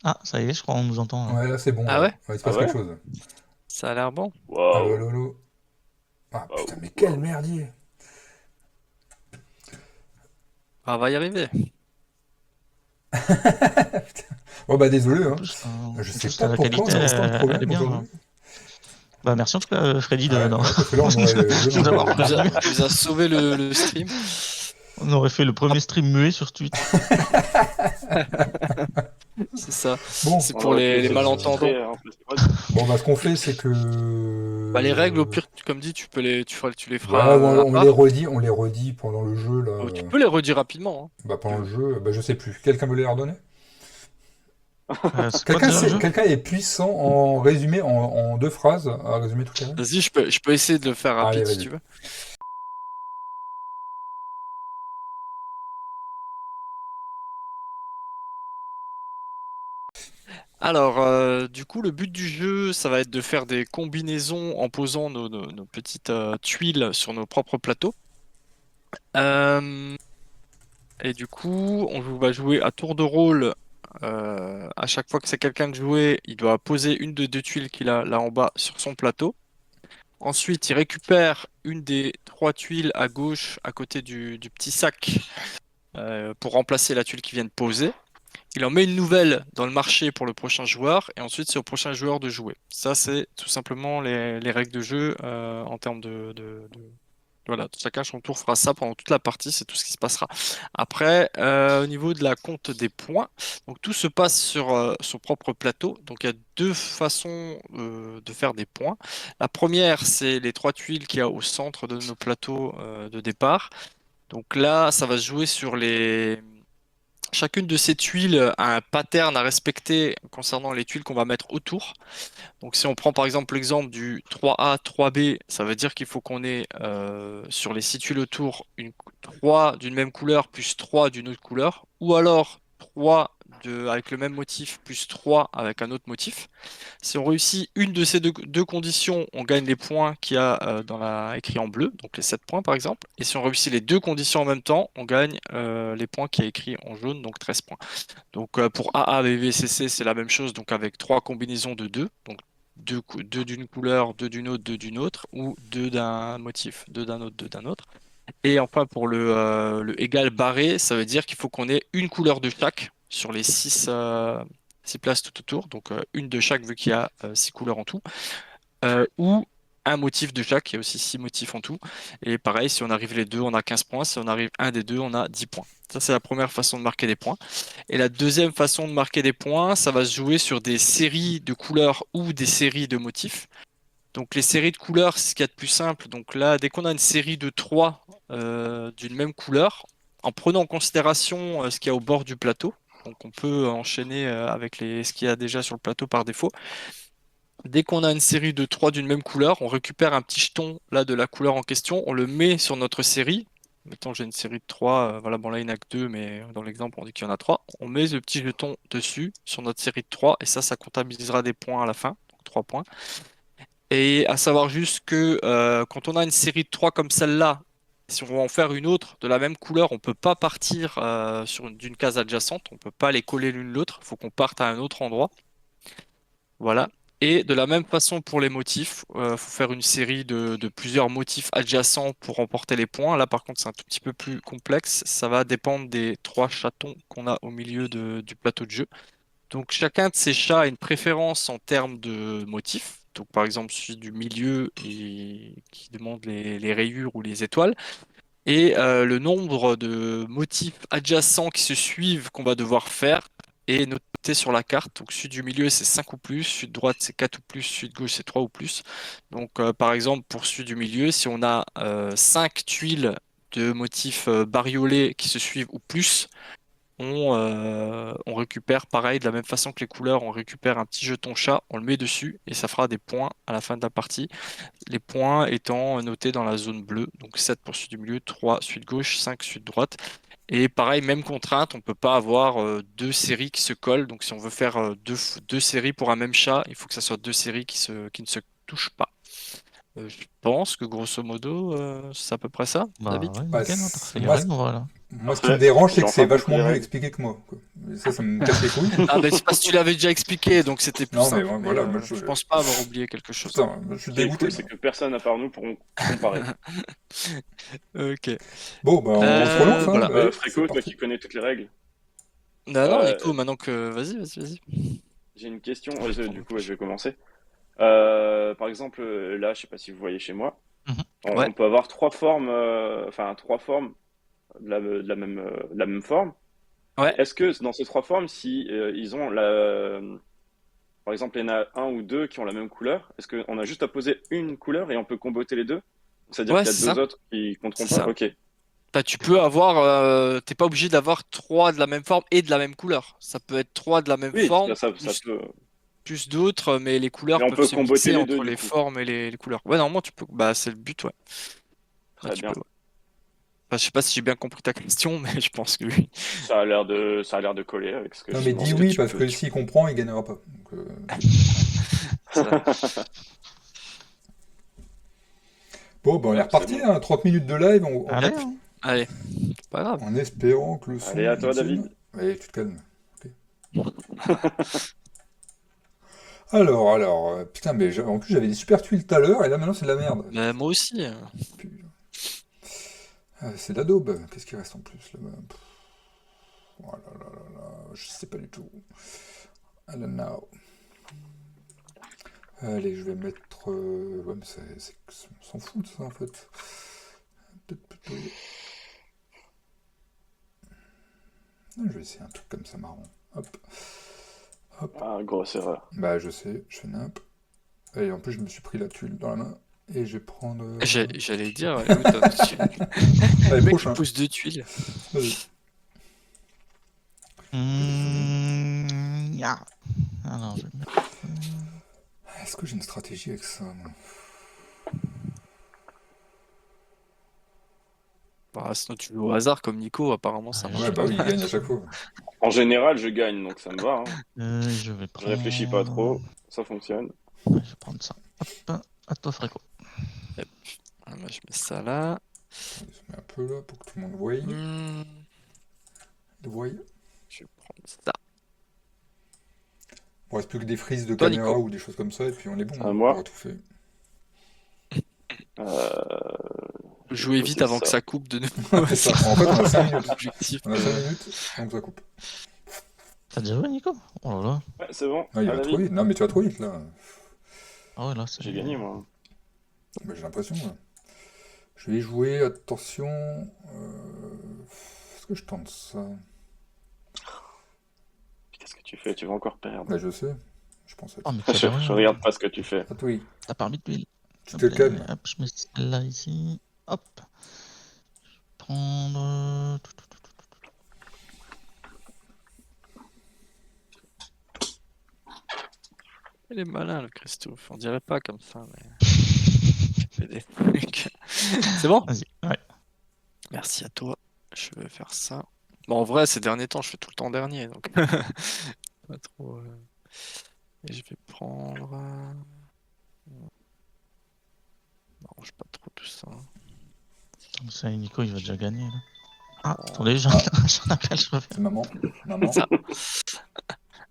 Ah, ça y est, je crois qu'on nous entend là. Ouais, là c'est bon, Ah là. ouais? Ouais, il se Ah passe quelque ouais? chose. Ça a l'air bon. Allô, Waouh, allô, allô. Ah putain, waouh, mais quel waouh. merdier! On va y arriver. Bon bah désolé, En hein. plus, Je sais en plus pas la pourquoi qualité, on a autant de elle est problèmes bien. aujourd'hui. Bah, merci en tout cas, Freddy, Ouais, de ouais, parce que là on aurait nous vraiment avoir prévenu. Tu nous as sauvé le stream. On aurait fait le Ah, premier stream muet sur Twitch. c'est ça. Bon, C'est On pour aurait pu les essayer de malentendants. sous-titrer en festival. bon bah ce qu'on fait c'est Bah, les règles, au que pire, comme dit, tu les ouais, feras à part. on les redit pendant le jeu là. Oh, tu peux les redire rapidement, hein, Bah si tu pendant le veux. jeu, bah je sais plus. Quelqu'un me les redonner? C'est quoi déjà le jeu? Quelqu'un est puissant en résumé en deux phrases à résumer toutes les règles? Vas-y, je peux essayer de le faire Allez, rapide si vas-y. tu veux. Alors, du coup, le but du jeu, ça va être de faire des combinaisons en posant nos petites tuiles sur nos propres plateaux. Euh, et du coup, va jouer à tour de rôle. À chaque fois que c'est quelqu'un de jouer, il doit poser une de deux tuiles qu'il a là en bas sur son plateau. Ensuite, il récupère une des trois tuiles à gauche, à côté du petit sac, pour remplacer la tuile qu'il vient de poser. Il en met une nouvelle dans le marché pour le prochain joueur, et ensuite c'est au prochain joueur de jouer. Ça, c'est tout simplement les règles de jeu en termes Voilà, chacun son tour fera ça pendant toute la partie, c'est tout ce qui se passera. Après, au niveau de la compte des points, donc tout se passe sur son propre plateau. Donc il y a deux façons de faire des points. La première, c'est les trois tuiles qu'il y a au centre de nos plateaux de départ. Donc là, ça va se jouer sur les Chacune de ces tuiles a un pattern à respecter concernant les tuiles qu'on va mettre autour. Donc si on prend par exemple l'exemple du 3A, 3B, ça veut dire qu'il faut qu'on ait sur les 6 tuiles autour 3 d'une même couleur plus 3 d'une autre couleur, ou alors 3 avec le même motif plus 3 avec un autre motif. Si on réussit une de ces deux conditions, on gagne les points qu'il y a écrit en bleu, donc les 7 points par exemple. Et si on réussit les deux conditions en même temps, on gagne les points qui est écrit en jaune, donc 13 points. Donc pour AA, BB, CC, c'est la même chose, donc avec trois combinaisons de deux. Donc deux d'une couleur, deux d'une autre, ou deux d'un motif, deux d'un autre, deux d'un autre. Et enfin pour le égal barré, ça veut dire qu'il faut qu'on ait une couleur de chaque sur les six places tout autour, donc une de chaque vu qu'il y a six couleurs en tout, ou un motif de chaque, il y a aussi six motifs en tout. Et pareil, si on arrive les deux, on a 15 points. Si on arrive un des deux, on a 10 points. Ça, c'est la première façon de marquer des points. Et la deuxième façon de marquer des points, ça va se jouer sur des séries de couleurs ou des séries de motifs. Donc les séries de couleurs, c'est ce qu'il y a de plus simple. Donc là, dès qu'on a une série de 3 d'une même couleur, en prenant en considération ce qu'il y a au bord du plateau, donc on peut enchaîner avec ce qu'il y a déjà sur le plateau par défaut. Dès qu'on a une série de 3 d'une même couleur, on récupère un petit jeton là de la couleur en question, on le met sur notre série. Mettons, j'ai une série de 3, voilà, bon là il n'y en a que 2, mais dans l'exemple on dit qu'il y en a 3. On met le petit jeton dessus sur notre série de 3 et ça comptabilisera des points à la fin, donc 3 points. Et à savoir juste que quand on a une série de 3 comme celle-là, si on veut en faire une autre de la même couleur, on ne peut pas partir d'une case adjacente, on ne peut pas les coller l'une l'autre, il faut qu'on parte à un autre endroit. Voilà. Et de la même façon pour les motifs, faut faire une série de plusieurs motifs adjacents pour remporter les points. Là, par contre, c'est un tout petit peu plus complexe. Ça va dépendre des trois chatons qu'on a au milieu du plateau de jeu. Donc, chacun de ces chats a une préférence en termes de motifs. Donc, par exemple, celui du milieu qui demande les rayures ou les étoiles. Et le nombre de motifs adjacents qui se suivent qu'on va devoir faire est noté sur la carte. Donc celui du milieu c'est 5 ou plus, celui de droite c'est 4 ou plus, celui de gauche c'est 3 ou plus. Donc par exemple pour celui du milieu, si on a 5 tuiles de motifs bariolés qui se suivent ou plus, on récupère pareil de la même façon que les couleurs, on récupère un petit jeton chat, on le met dessus et ça fera des points à la fin de la partie. Les points étant notés dans la zone bleue, donc 7 pour celui du milieu, 3 celui de gauche, 5 celui de droite. Et pareil, même contrainte, on ne peut pas avoir deux séries qui se collent. Donc si on veut faire deux séries pour un même chat, il faut que ça soit deux séries qui ne se touchent pas. Je pense que grosso modo, c'est à peu près ça, David. Bah ouais, Bah, nickel, hein, t'as refait les moi, règles, voilà. Moi, ce qui me dérange, c'est que c'est J'ai enfin vachement compris les mieux règles. expliqué que moi, quoi. Et ça me casse les couilles. Ah, mais c'est parce que tu l'avais déjà expliqué, donc c'était plus Non, mais simple. bon, Mais voilà, moi, je pense pas avoir oublié quelque chose. Putain, moi, je suis Ce qui est dégoûté. cool, c'est que personne à part nous pourront comparer. Ok. Bon, bah, on se relance, hein. Voilà. Allez, c'est Fréco, toi parti. qui connais toutes les règles. Non, non, Euh, Nico, maintenant que. Vas-y. J'ai une question. Du coup, je vais commencer. Par exemple, là, je sais pas si vous voyez chez moi, Mhm. Ouais. on peut avoir trois formes, trois formes de la même forme. Ouais. Est-ce que dans ces trois formes, si ils ont par exemple, il y en a un ou deux qui ont la même couleur, est-ce qu'on a juste à poser une couleur et on peut comboter les deux? C'est-à-dire Ouais, qu'il y a c'est deux ça. autres qui compteront C'est pas? ça. Ok, Bah, tu peux avoir. T'es pas obligé d'avoir trois de la même forme et de la même couleur. Ça peut être trois de la même oui, forme, ça peut. plus d'autres, mais les Mais couleurs on peuvent peut se comboter mixer les deux entre du les coup. formes et les couleurs. Ouais, normalement, tu peux. Bah, c'est le but, ouais. Ouais, Très tu bien. peux, ouais. Enfin, je sais pas si j'ai bien compris ta question, mais je pense que oui. Ça a l'air de coller avec ce que Non, je mais demande. dis Parce que oui, tu parce peux. que s'il comprend, il gagnera pas. Donc, Ça. Bon, bah, on est Hop, c'est reparti, bon. hein. 30 minutes de live, on Allez, Yep. hein. Allez, c'est pas grave. en espérant que le son Allez, à toi, il tienne. David. Allez, tu te calmes. Ok. Alors, putain, mais en plus j'avais des super tuiles tout à l'heure, et là maintenant c'est de la merde. Mais moi aussi. Putain. C'est de la daube. Qu'est-ce qui reste en plus là-bas? Oh là là là là, je sais pas du tout. I don't know. Allez, je vais mettre. Ouais, mais on s'en fout de ça en fait. Peut-être plutôt. Non, je vais essayer un truc comme ça marrant. Hop, hop. Ah, grosse erreur. Bah, je sais, je fais nimp. Et en plus, je me suis pris la tuile dans la main. Et je vais prendre. J'allais dire, écoute, le Allez, mec qui prochain. pousse deux tuiles. Vas-y. Ah. Alors, je vais mettre. Est-ce que j'ai une stratégie avec ça, moi? Bah, sinon tu joues au hasard comme Nico, apparemment ça Ouais, marche Ouais, bah pas. oui, il gagne à chaque fois. En général, je gagne, donc ça me va, hein. Je vais Je prendre. réfléchis pas trop, ça fonctionne. Ouais, je vais prendre ça. Hop, à toi, Fréco. Yep. Ah, moi, je mets ça là. On se met un peu là pour que tout le monde voie. Hmm, Voie. je vais prendre ça. Il reste plus que des frises de Toi, caméra Nico. ou des choses comme ça, et puis on est bon. À On moi. aura tout fait. Jouer vite avant que ça coupe de nouveau. C'est ça. En fait, on a 5 minutes. L'objectif. On a 5 minutes, donc ça coupe. T'as déjà joué, Nico? Oh là là. Ouais, c'est bon. Ah, il Ah, va trop David, vite. Non, mais tu vas trop vite là. Ah ouais, là, c'est. j'ai gagné, moi. Bah, j'ai l'impression. Là. Je vais jouer, attention. Est-ce que je tente ça? Qu'est-ce que tu fais? Tu vas encore perdre. Bah, je sais. Je pense à Oh, ça. mais tu Je, as je regarde pas ce que tu fais. À toi, oui. T'as pas mis d'huile. Tu te calmes. Hop, je mets celle-là ici. Hop. Je vais prendre. Il est malin le Christophe. On dirait pas comme ça, mais. Il fait des trucs. C'est bon? Vas-y. Ouais. Merci à toi. Je vais faire ça. Bon, en vrai, ces derniers temps, je fais tout le temps dernier, donc. Pas trop. Et je vais prendre. Non, je pas trop tout ça. Comme ça, Nico, il va déjà gagner. Là. Ah, attendez, j'en appelle, je reviens. C'est maman. Maman. Ça.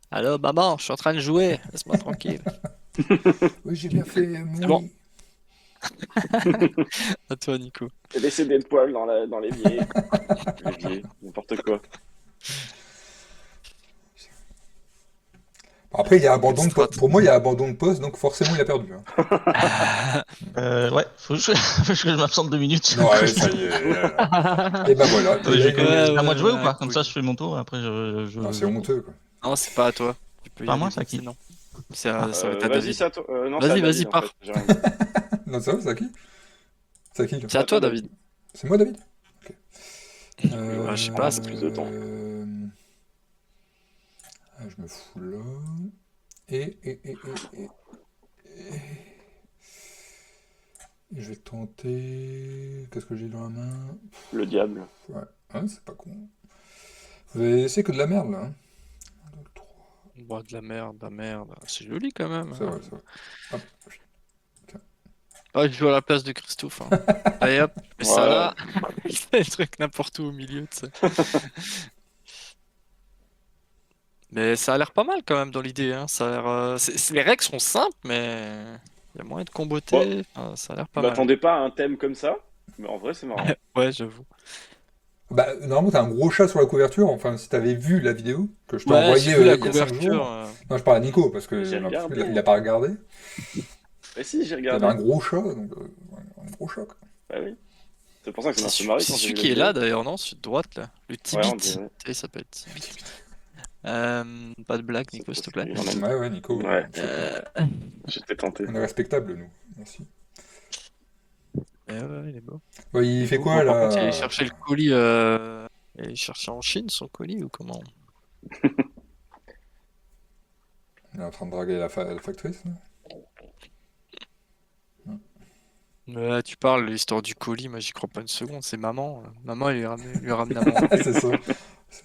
Allô, maman, je suis en train de jouer. Laisse-moi tranquille. Oui, j'ai bien fait. C'est bon. À toi, Nico. J'ai laissé des poils dans l'évier. L'évier, n'importe quoi. Après, il y a abandon de poste. Pour moi, il y a abandon de poste, donc forcément, il a perdu. Hein. Ouais, faut que je m'absente 2 minutes. Non, allez, ça y est. Et ben voilà. Attendez, je vais quand même- Ouais, c'est à moi de jouer ouais, ou pas? ouais, Comme cool. ça, je fais mon tour et après je. Non, c'est honteux, quoi. Non, c'est pas à toi. Tu peux y Pas à aller moi, vite, c'est à qui? sinon. Ça va être à Vas-y, David. c'est à toi. Non, Vas-y, c'est à vas-y, David, en pars. fait. J'ai rien dit. Non, c'est vrai, c'est à qui? C'est à qui, là? C'est à toi, David. C'est moi, David? Ok. Je sais pas, c'est plus de temps. Je me fous là. Et je vais tenter. Qu'est-ce que j'ai dans la main? Le diable. Ouais, hein, c'est pas con. Vous avez laissé que de la merde là. Hein. 1, 2, 3. Bois de la merde, la merde. C'est joli quand même. C'est vrai, c'est vrai. Hop. Tiens. Ah, je joue à la place de Christophe. Hein. Allez hop, mets ça Ouais. là. Il fait le truc n'importe où au milieu, tu sais. Mais ça a l'air pas mal quand même dans l'idée. Hein. Ça a l'air, les règles sont simples, mais il y a moyen de Bon, comboter. Enfin, ça a l'air je pas mal. m'attendais pas à un thème comme ça, mais en vrai, c'est marrant. Ouais, j'avoue. Bah, normalement, t'as un gros chat sur la couverture. Enfin, si t'avais vu la vidéo que je t'ai Ouais, j'ai envoyée vu la il y a 5 couverture. jours. Non, je parle à Nico parce que Mais j'ai j'ai l'impression regardé. qu'il a pas regardé. Mais si, j'ai Il y avait un regardé. gros chat, donc un gros chat, quoi. Bah oui. C'est pour ça que ça C'est m'a fait marrer c'est quand j'ai celui vu la qui est là vidéo. d'ailleurs, non? Celui de droite là. Le Ouais, on Tibit. Tu dirait. sais, il s'appelle Tibit. Pas de blague, C'est Nico, s'il te possible. plaît. Il en a une. Ouais, ouais, Nico, Ouais, je sais pas. j'étais tenté. On est respectable, nous. Merci. Ouais, il est beau. Ouais, il Et fait vous, quoi, par contre, il allait là? chercher le colis. Il allait chercher en Chine son colis ou comment? Il est en train de draguer la factrice, là? Ouais, tu parles de l'histoire du colis, moi j'y crois pas une seconde, c'est maman. Maman, lui a ramené à manger. C'est ça.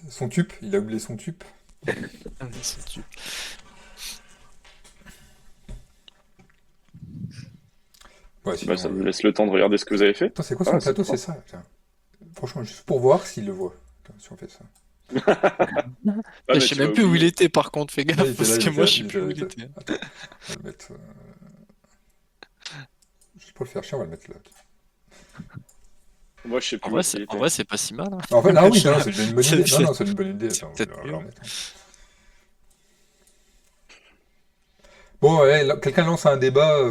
Son tube, il a oublié son tube. Son tube. Ouais, Bah, sinon. ça me laisse le temps de regarder ce que vous avez fait. Attends, c'est quoi Ah, son c'est plateau? C'est propre. ça, tiens. Franchement, juste pour voir s'il le voit. Attends, si on fait ça. Ah, Je mais sais tu vas même plus où il oublier. était par contre, fais Là, il gaffe, était là, parce il que était moi là, je sais il plus était où là, il était. Attends, on va le mettre. Juste pour le faire chier, on va le mettre là. Moi, je sais plus où est-ce qu'il En était. vrai, c'est pas si mal. Hein. En fait, ah oui, non, Je- c'est déjà une bonne idée. Non, non, c'est une bonne idée. c'est Attends, peut-être on va mieux. le remettre. Bon, ouais, quelqu'un lance un débat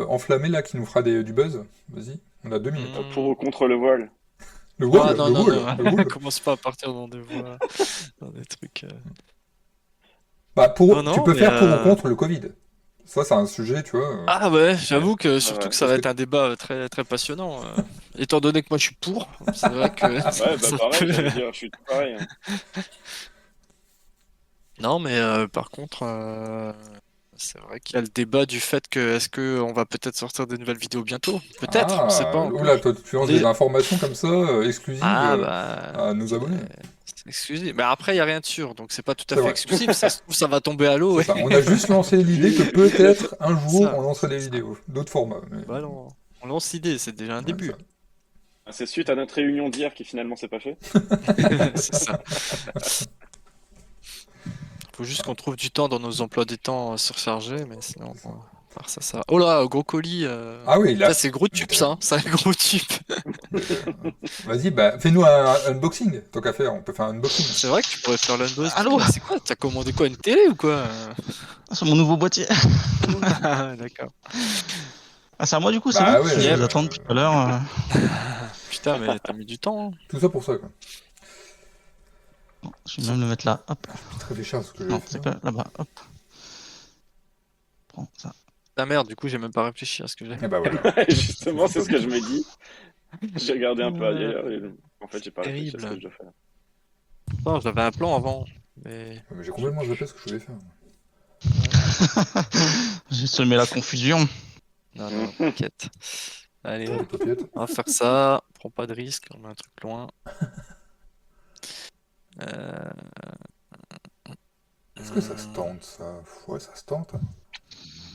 enflammé là qui nous fera du buzz. Vas-y, on a 2 minutes. Pour ou contre le voile? Le Ah wall, non, le non, wall, le non, wall. commence pas à partir dans des voies, dans des trucs. Bah, Non, tu non, peux mais. faire pour ou contre le Covid. Ça, c'est un sujet, tu vois. Ah ouais, Ouais. j'avoue que Ah surtout ouais. que ça Parce va que être un débat très, très passionnant. Étant donné que moi je suis pour, c'est vrai que Ouais, bah ça pareil, peut. j'allais dire, je suis tout pareil. Hein. Non, mais par contre, c'est vrai qu'il y a le débat du fait que est-ce que on va peut-être sortir de nouvelles vidéos bientôt? Peut-être, on sait Ah, pas oula, encore. toi, tu On lances des est. informations comme ça, exclusives Ah bah. à nos abonnés. C'est exclusif. Mais après, il n'y a rien de sûr, donc c'est pas tout à C'est fait vrai. exclusif. Ça se trouve, ça va tomber à l'eau. C'est ça. On a juste lancé l'idée que Juste- peut-être un jour Ça, on lancerait des ça. vidéos, d'autres formats. Mais... Bah non, on lance l'idée, c'est déjà un ouais, début. ça. Ah, c'est suite à notre réunion d'hier qui finalement s'est pas fait. C'est ça. Faut juste qu'on trouve du temps dans nos emplois des temps surchargés, mais sinon, C'est ça. bon, à part ça, ça. Oh là, gros colis. Ah oui, Ça, là. c'est gros tube, ça. Hein. C'est un gros tube. Mais, vas-y, bah, fais-nous un unboxing, tant qu'à faire. On peut faire un unboxing. C'est vrai que tu pourrais faire l'unboxing. Allô? Mais c'est quoi? T'as commandé quoi? Une télé ou quoi? Ah, c'est mon nouveau boîtier. Ah, d'accord. Ah, c'est à moi du coup, c'est bon? Bah ouais. Je Yep. vous attends depuis tout à l'heure. Putain, mais t'as mis du temps. Hein. Tout ça pour ça, quoi. Je vais même le mettre là. Hop. Je vais réfléchir à ce que je vais Non, faire. c'est que là-bas. Hop. Prends ça. Ah merde, du coup, j'ai même pas réfléchi à ce que j'ai. Et bah voilà. Justement, c'est ce que je me dis. J'ai regardé un peu ailleurs et en fait, j'ai pas réfléchi à ce que Terrible. je dois faire. Non, j'avais un plan avant, mais. Mais j'ai complètement zappé ce que je voulais faire. J'ai semé la confusion. Non, non, t'inquiète. Allez, Les papillettes. on va faire ça. Prends pas de risque, on met un truc loin. Euh, Est-ce que ça se tente, ça? Ouais, ça se tente. Hein.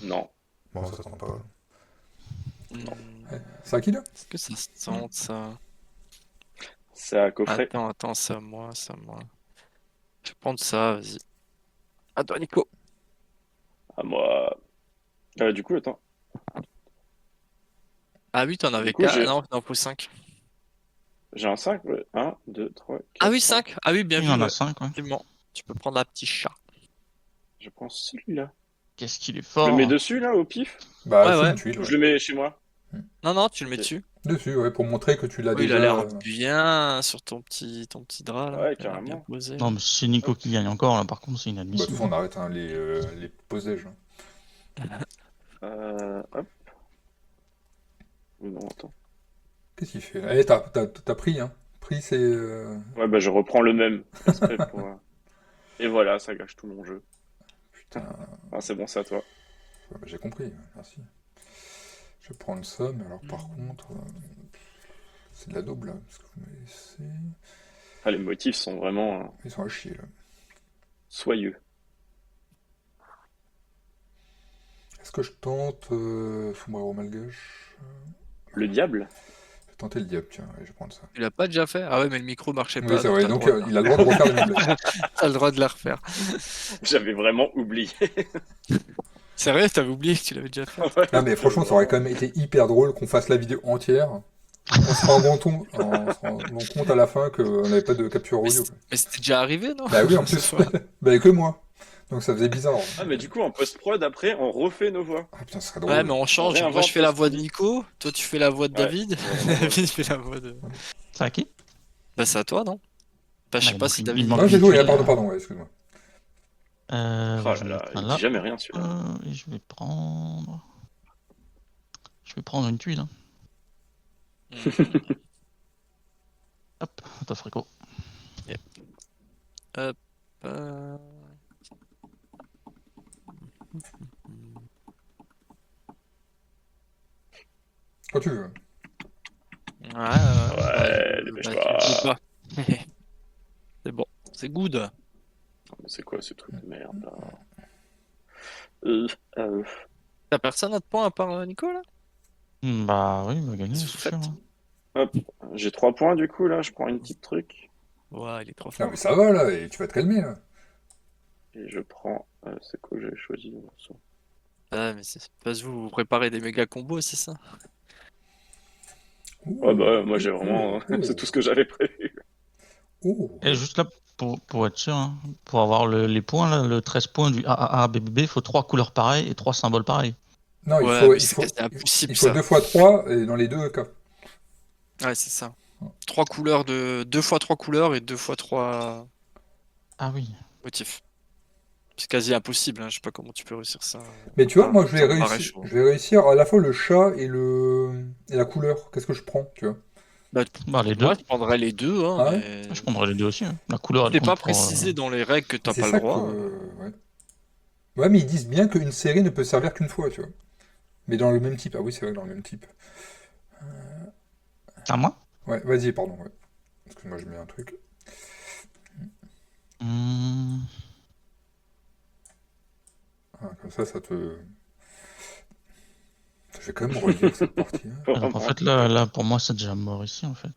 Non. Bon, ça se tente pas. hmm, C'est à qui, là? Est-ce que ça se tente ça? C'est à coffret. Attends, c'est à moi, c'est à moi. Je vais prendre ça, vas-y. À toi, Nico. À moi. Du coup, attends. Ah oui, t'en avais coup, 4. j'ai- Non, il en faut 5. J'ai un 5, ouais. 1, 2, 3, 4. Ah oui, 5. Ah oui, bien Il vu. y en a Ouais. 5, ouais. Effectivement. Tu peux prendre la petite chat. Je prends celui-là. Qu'est-ce qu'il est Je fort. le mets dessus, là, au pif? Bah, Ouais, c'est ouais. une tuile. Ou Ouais. je le mets chez moi? Non, tu le mets Ok. dessus. Dessus, ouais, pour montrer que tu l'as Oui, il déjà. a l'air bien sur ton petit drap là. Ouais, Il a l'air bien carrément. posé. Non, mais c'est Nico qui gagne encore, là, par contre, c'est Bah, de toute inadmissible. façon, on arrête hein, les pauses déj. Hein. Hop. Non, attends. Qu'est-ce qu'il fait? Eh, t'as pris, hein? Pris, c'est. Ouais, bah, je reprends le même. Exprès pour, Et voilà, ça gâche tout mon jeu. Putain. Ah, c'est bon, c'est à toi. Ouais, bah, j'ai compris, merci. Je vais prendre ça, mais alors par contre. C'est de la daube là, parce que vous m'avez laissé. Ah, les motifs sont vraiment Ils sont à chier là. soyeux. Est-ce que je tente sombrero malgache? Le diable? Je vais tenter le diable, tiens, allez, je vais prendre ça. Tu l'as pas déjà fait? Ah ouais, mais le micro marchait Oui, pas, c'est donc vrai, t'as le donc droit. il a le droit de refaire les mêmes blagues. T'as le droit de la refaire. J'avais vraiment oublié. Sérieux, t'avais oublié que tu l'avais déjà fait? Ouais, Non, mais franchement, ça aurait quand même été hyper drôle qu'on fasse la vidéo entière. On se rendant compte à la fin qu'on n'avait pas de capture Mais audio. c'est- mais c'était déjà arrivé, non? Bah oui, en Ce plus. soir. Bah, que moi. Donc ça faisait bizarre. Ah, mais du coup, en post-prod, après, on refait nos voix. Ah putain, ce serait Ouais, drôle. mais on change. Moi, réinvente je fais la ce voix de qu'on dit. Nico, toi, tu fais la voix de Ouais, David, vraiment, David fait la voix de... C'est à qui? Bah, c'est à toi, non? Bah, je sais Ouais, pas donc, si il David... manque Non, j'ai une joué, tuile, pardon, ouais, excuse-moi. Oh Bah, je là vais là, mettre ça il là. dit jamais rien, celui-là. Et je vais prendre. Je vais prendre une tuile. Hein. Hop, toi frico. Hop. euh, Quand tu veux. Ouais, dépêche-toi. tu veux pas. C'est bon, c'est good. C'est quoi ce truc de merde, là? Euh, T'as personne à te point à part Nico, là? Bah oui, il va gagner, Qu'est-ce c'est que vous sûr. faites? Hein. Hop, j'ai 3 points du coup, là, je prends une petite truc. Ouais, il est trop Ah, fort. mais ça va, là, et tu vas te calmer, là. Et je prends. C'est quoi que j'ai choisi le morceau? Ah, mais c'est parce que vous préparez des méga combos, c'est ça? Ouais, bah, ouais, moi j'ai vraiment. C'est tout ce que j'avais prévu. Et juste là, pour être sûr, hein, pour avoir les points, là, le 13 points du AAA BBB, il faut 3 couleurs pareilles et 3 symboles pareils. Non, Ouais, mais c'est quasi impossible, il faut ça. 2 fois 3 et dans les deux cas. Ouais, c'est ça. 3 couleurs de... 2 fois 3 couleurs et 2 fois 3 Ah oui. motifs. C'est quasi impossible, hein. Je sais pas comment tu peux réussir ça. Mais tu vois, Enfin, moi ça me paraît chaud. je vais réussir à la fois le chat et la couleur. Qu'est-ce que je prends, tu vois? Bah les deux. Moi, je prendrais les deux, hein, Ah ouais mais... Je prendrais les deux aussi. Hein. La couleur, elle C'est compte pas pour, précisé dans les règles que t'as C'est pas le ça droit. ouais. Ouais, mais ils disent bien qu'une série ne peut servir qu'une fois, tu vois. Mais dans le même type. Ah oui, c'est vrai, dans le même type. À moi. Ouais, vas-y, pardon, ouais. Excuse-moi, je mets un truc. Hum, Ah, comme ça te... Je vais quand même relire cette partie. Hein. Alors en fait, là, pour moi, c'est déjà mort ici, en fait.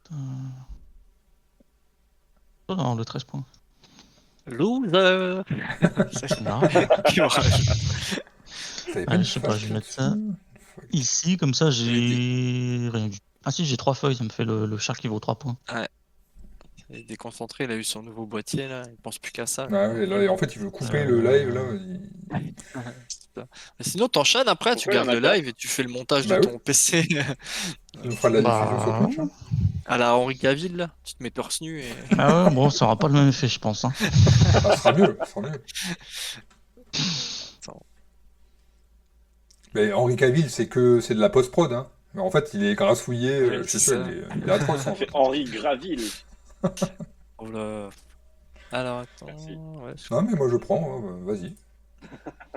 Oh non, le 13 points. Loser. C'est marrant. T'avais Allez, une je sais pas, face je vais mettre ça là-dessus ici, comme ça, j'ai rien du tout. Ah si, j'ai 3 feuilles, ça me fait le char qui vaut 3 points. Il est déconcentré, il a eu son nouveau boîtier là, il pense plus qu'à ça. Ah ouais, là, en fait, il veut couper le live, là. C'est ça. Mais sinon, t'enchaînes après, tu Pourquoi gardes il y en le a live et tu fais le montage Bah de oui. ton PC Il nous fera de la diffusion sur Bah... Twitch. Hein. à la Henri Cavill là. Tu te mets torse nu et. Ah ouais, bon, ça aura pas le même effet, je pense. Hein. Ah, ce sera mieux, ce sera mieux. Mais Henri Cavill, c'est de la post-prod, hein. Mais en fait, il est grassouillé, Ouais, je suis c'est sûr, ça. il est atroce. Ça Hein. fait Henri Graville. Oh là. Alors attends. Merci. Ouais, Non, mais moi je prends, hein, vas-y.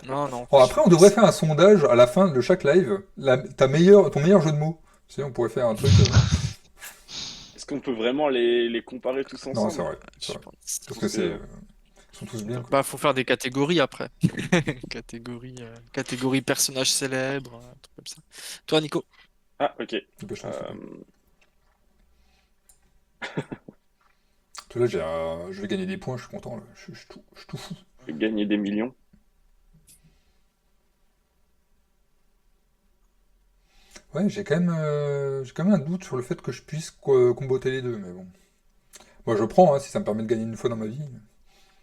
Non, non. Bon, après, on devrait faire un sondage à la fin de chaque live. Ton meilleur jeu de mots. Tu sais, on pourrait faire un truc. Est-ce qu'on peut vraiment les comparer tous ensemble? Non, c'est vrai. Je C'est vrai. pense. Parce que c'est. Ils sont tous bien. Quoi. Bah, faut faire des catégories après. catégorie personnage célèbre, un truc comme ça. Toi, Nico. Ah, ok. Dépêche-toi, s'il te plaît. Parce que là, je vais gagner des points, je suis content. Là. Je suis tout fou. Gagner des millions. Ouais, j'ai quand même un doute sur le fait que je puisse comboter les deux, mais bon. Moi, je prends, hein, si ça me permet de gagner une fois dans ma vie.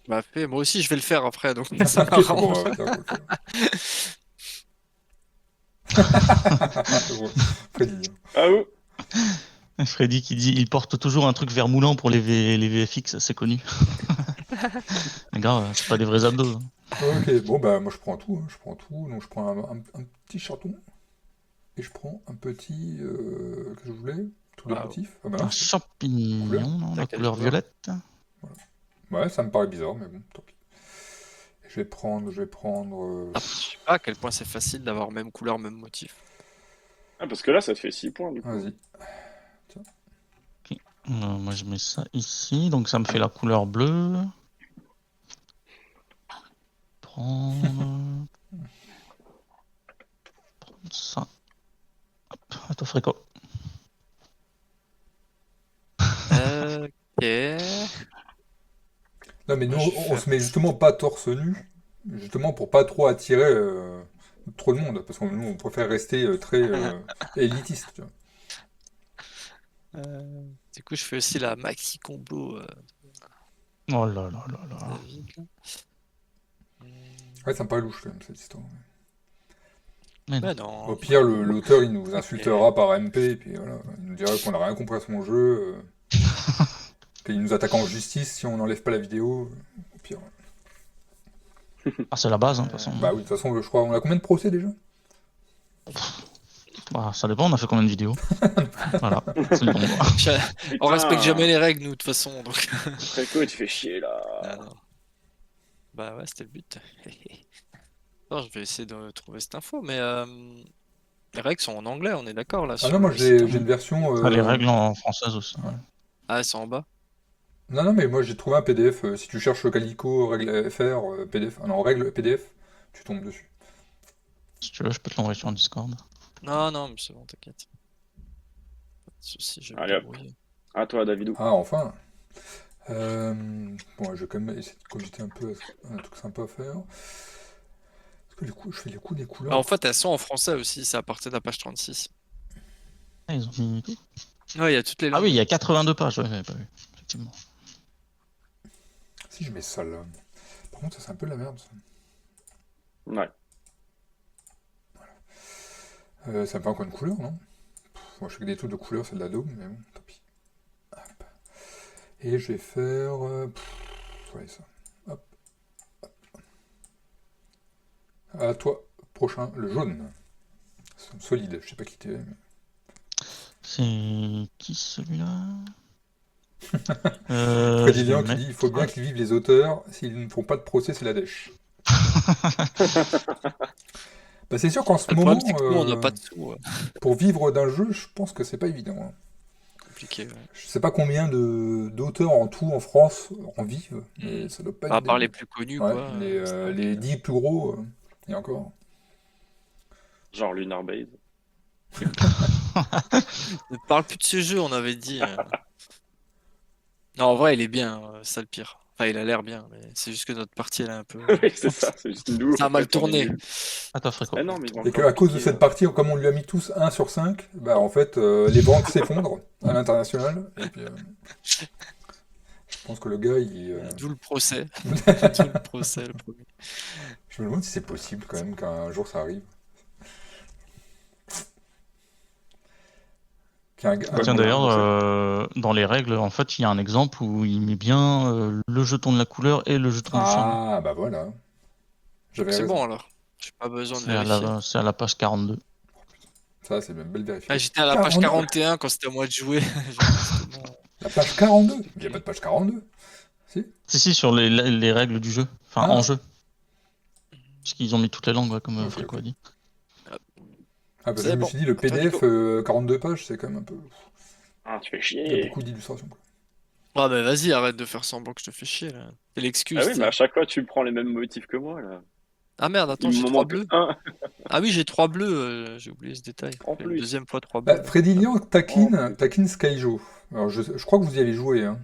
Bah, fais, moi aussi, je vais le faire après, donc ça Ok, m'arrange. bon, d'accord, ok. Bon, Freddy. Ah oh. Freddy qui dit il porte toujours un truc vermoulant pour les VFX, c'est connu. Mais grave, c'est pas des vrais abdos. Hein. Ok, bon, bah, moi, je prends tout. Hein, je prends tout. Donc, je prends un petit chaton. Et je prends un petit. Que je voulais. Tout le motif. Ah, bah, Un non, champignon, Couleur. non, la T'as quelle couleur couleur violette. Ouais, ça me paraît bizarre, mais bon, tant pis. Je vais prendre. Je sais pas à quel point c'est facile d'avoir même couleur, même motif. Ah, parce que là, ça te fait 6 points du coup. Vas-y. Moi je mets ça ici, donc ça me fait la couleur bleue. Prendre. Ça. Hop, à toi, Fréco. Ok. Non, mais nous, Moi, je vais on faire se met justement pas torse nu, justement pour pas trop attirer trop de monde, parce que nous, on préfère rester très élitiste, tu vois. Du coup, je fais aussi la maxi combo Oh là là là là. David. Là. Ouais, ça me paraît louche quand même cette histoire. Mais non. Bah non. Au pire, l'auteur il nous Ok. insultera par MP, et puis voilà, il nous dira qu'on n'a rien compris à son jeu, qu'il nous attaque en justice si on n'enlève pas la vidéo. Au pire. Ah, c'est la base, hein, de toute façon. Bah oui, de toute façon, je crois, on a combien de procès déjà? Bah, ça dépend, on a fait combien de vidéos. Voilà, c'est le nombre. On respecte jamais Putain, les règles, nous, de toute façon. Donc... Fréco, tu fais chier Ah, là. non. Bah ouais, c'était le but. Non, je vais essayer de trouver cette info, mais les règles sont en anglais, on est d'accord là Ah sur non, moi le site. j'ai une version. Ah, les règles en française aussi. Ouais. Ah, elles sont en bas. Non, non, mais moi j'ai trouvé un PDF. Si tu cherches Calico, règle FR, PDF, ah non, règle PDF, tu tombes dessus. Si tu veux, je peux te l'envoyer sur Discord. Non, non, mais c'est bon, t'inquiète. Pas de soucis, je vais me Allez, hop. débrouiller. À toi, Davidou. Ah, enfin! Bon, je vais quand même essayer de cogiter un peu un truc sympa à faire. Parce que du coup, je fais les coups des Ah, couleurs. en fait, elles sont en français aussi, c'est à partir de la page 36. Ah, ils ont mis tout. Ouais, il y a toutes les Ah langues. oui, il y a 82 pages, ouais, j'avais pas vu. Effectivement. Si je mets ça là. Par contre, ça c'est un peu de la merde ça. Ouais. Ça me fait encore une couleur, non? Moi je fais que des trucs de couleur, c'est de la daube, mais bon, tant pis. Hop. Et je vais faire. Ouais, ça. Hop. À toi, prochain, le jaune. C'est solide, je sais pas qui t'es, mais. C'est qui celui-là Freddy Je vais Lian le qui mettre. dit il faut bien qu'ils vivent les auteurs, s'ils ne font pas de procès, c'est la dèche. Bah, c'est sûr qu'en ce Le problème, moment, c'est que nous, on n'a pas de sous. pour vivre d'un jeu, je pense que c'est pas évident, hein. Compliqué. Ouais. Je sais pas combien d'auteurs en tout en France en vivent, mais ça doit pas être À part des... les plus connus, Ouais, quoi. C'est vrai les que- 10 plus gros, et encore. Genre Lunar Base. Ne parle plus de ce jeu, on avait dit. Non, en vrai, il est bien, c'est ça le pire. Enfin, il a l'air bien, mais c'est juste que notre partie, elle est un peu. Oui, c'est ça, c'est juste nous. Ça a en mal fait, on est tourné. nuls. Ah, toi, Fréco. Ah non, mais ils vont Et encore qu'à cause de piquer, cette partie, comme on lui a mis tous 1 sur 5, bah en fait, les ventes s'effondrent à l'international. Et puis, je pense que le gars, D'où le procès. D'où le procès, le premier. je me demande si c'est possible quand même qu'un jour ça arrive. Ah, tiens, on a d'ailleurs, annoncé. dans les règles, en fait, il y a un exemple où il met bien le jeton de la couleur et le jeton du chaînon. Ah, bah voilà. J'avais C'est raison. bon alors. J'ai pas besoin de C'est à vérifier. c'est à la page 42. Ça, c'est une belle Ah, vérification. j'étais à la page 42. 41 quand c'était à moi de jouer. Genre, c'était bon. La page 42? Il n'y a pas de page 42. Si? Si, sur les règles du jeu. Enfin, Ah. en jeu. Parce qu'ils ont mis toutes les langues, ouais, comme Ok, Fréco ok. a dit. Ah, parce que C'est je me bon. suis dit, le Toi, PDF, Nico. 42 pages, c'est quand même un peu. Ah, tu fais Il y a chier. beaucoup d'illustrations, quoi. Ah, bah vas-y, arrête de faire semblant que je te fais chier là. C'est l'excuse. Ah oui, tu mais sais. à chaque fois, tu prends les mêmes motifs que moi, là. Ah merde, attends, Il j'ai me 3 manque bleus. un Ah oui, j'ai 3 bleus, j'ai oublié ce détail. en J'ai une plus. deuxième fois 3 bleus. Bah, Freddy Lian En taquine Skyjo. Alors, je crois que vous y avez joué, hein.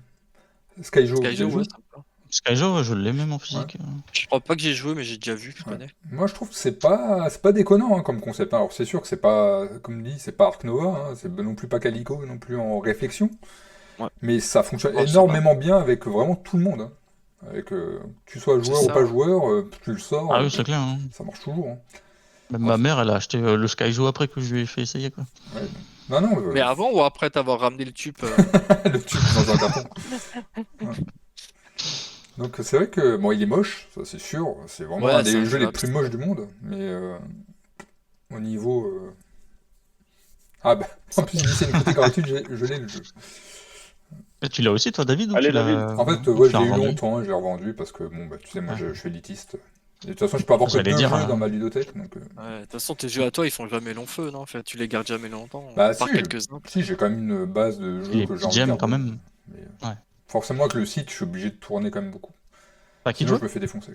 Skyjo, vous y Skyjo, avez joué? ouais, sympa. Skyjo, ouais, je l'ai même en physique. Je crois pas que j'ai joué, mais j'ai déjà vu, je Ouais. connais. Moi, je trouve que c'est pas déconnant, hein, comme concept. Alors, c'est sûr que c'est pas, comme dit, c'est pas Ark Nova, hein, c'est non plus pas Calico, non plus en réflexion. Ouais. Mais ça fonctionne Oh, ça énormément bien avec vraiment tout le monde, hein. Avec, que tu sois joueur C'est ou ça, pas ouais. joueur, tu le sors, Ah oui, c'est clair. Hein. ça marche toujours, hein. Même Ouais. ma mère, elle a acheté le Skyjo après que je lui ai fait essayer, quoi. Ouais. Non, non, Mais avant ou après t'avoir ramené le tube le tube dans un carton. Ouais. Donc c'est vrai que bon, il est moche, ça c'est sûr. C'est vraiment Ouais, un c'est des un jeux jeu les abstrait. plus moches du monde. Mais au niveau, ah bah en plus il dit c'est une critique gratuite, je l'ai le jeu. Et tu l'as aussi, toi, David, ou Allez, tu l'as David. En fait, ou ouais, tu je l'as l'ai eu revendu longtemps, je l'ai revendu parce que bon bah tu sais moi Ouais. je suis élitiste. Et de toute façon je peux avoir que J'allais 2 dire, jeux hein. dans ma ludothèque donc. Ouais, de toute façon, tes jeux à toi, ils font jamais long feu, non? Enfin, tu les gardes jamais longtemps, Bah à part si, quelques-uns. si j'ai quand même une base de jeux Les que j'ai petits envie de gemmes, quand garder. même. Mais, Ouais. forcément avec le site je suis obligé de tourner quand même beaucoup. Pas qui Sinon je joue me fais défoncer.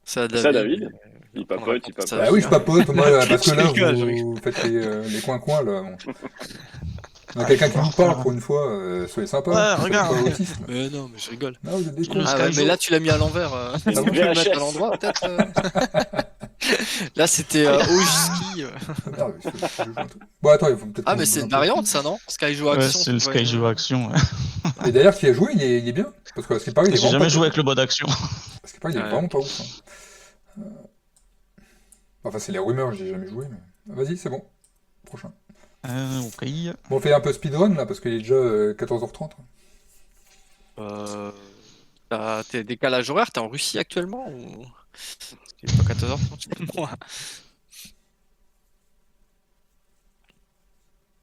C'est à C'est à David. David. Il papote, il papote. Bah oui, je papote, moi, parce que là, Je rigole, vous faites les coins-coins, là. Bon. On a quelqu'un qui vous parle pour une fois, soyez sympa. Ouais, soyez regarde. pas autiste, là. Mais non, mais je rigole. Non, vous êtes des Le cons. Ah ouais, Sky mais Joe. là tu l'as mis à l'envers. Tu Une peux le mettre à VHS. l'endroit peut-être. Là c'était Ojiski. Ah, merde, je joue un truc. Bon, attends, il faut peut-être. Ah qu'on mais bouge c'est un une peu. variante ça non? Skyjo Ouais, Action. c'est le tu vois, Sky Joe Action. Ouais. Et d'ailleurs, qui a joué, il est bien. Parce que ce qui paraît, il est J'ai vraiment jamais pas joué avec le mode action. Parce qu'il paraît, il est Ouais. vraiment pas ouf. Hein. Enfin, c'est les rumeurs, j'ai jamais joué, mais. Vas-y, c'est bon. Prochain. Ok. Bon, on fait un peu speedrun, là, parce qu'il est déjà 14h30. T'es décalage horaire, t'es en Russie actuellement ou... Parce qu'il est pas 14h30 chez moi.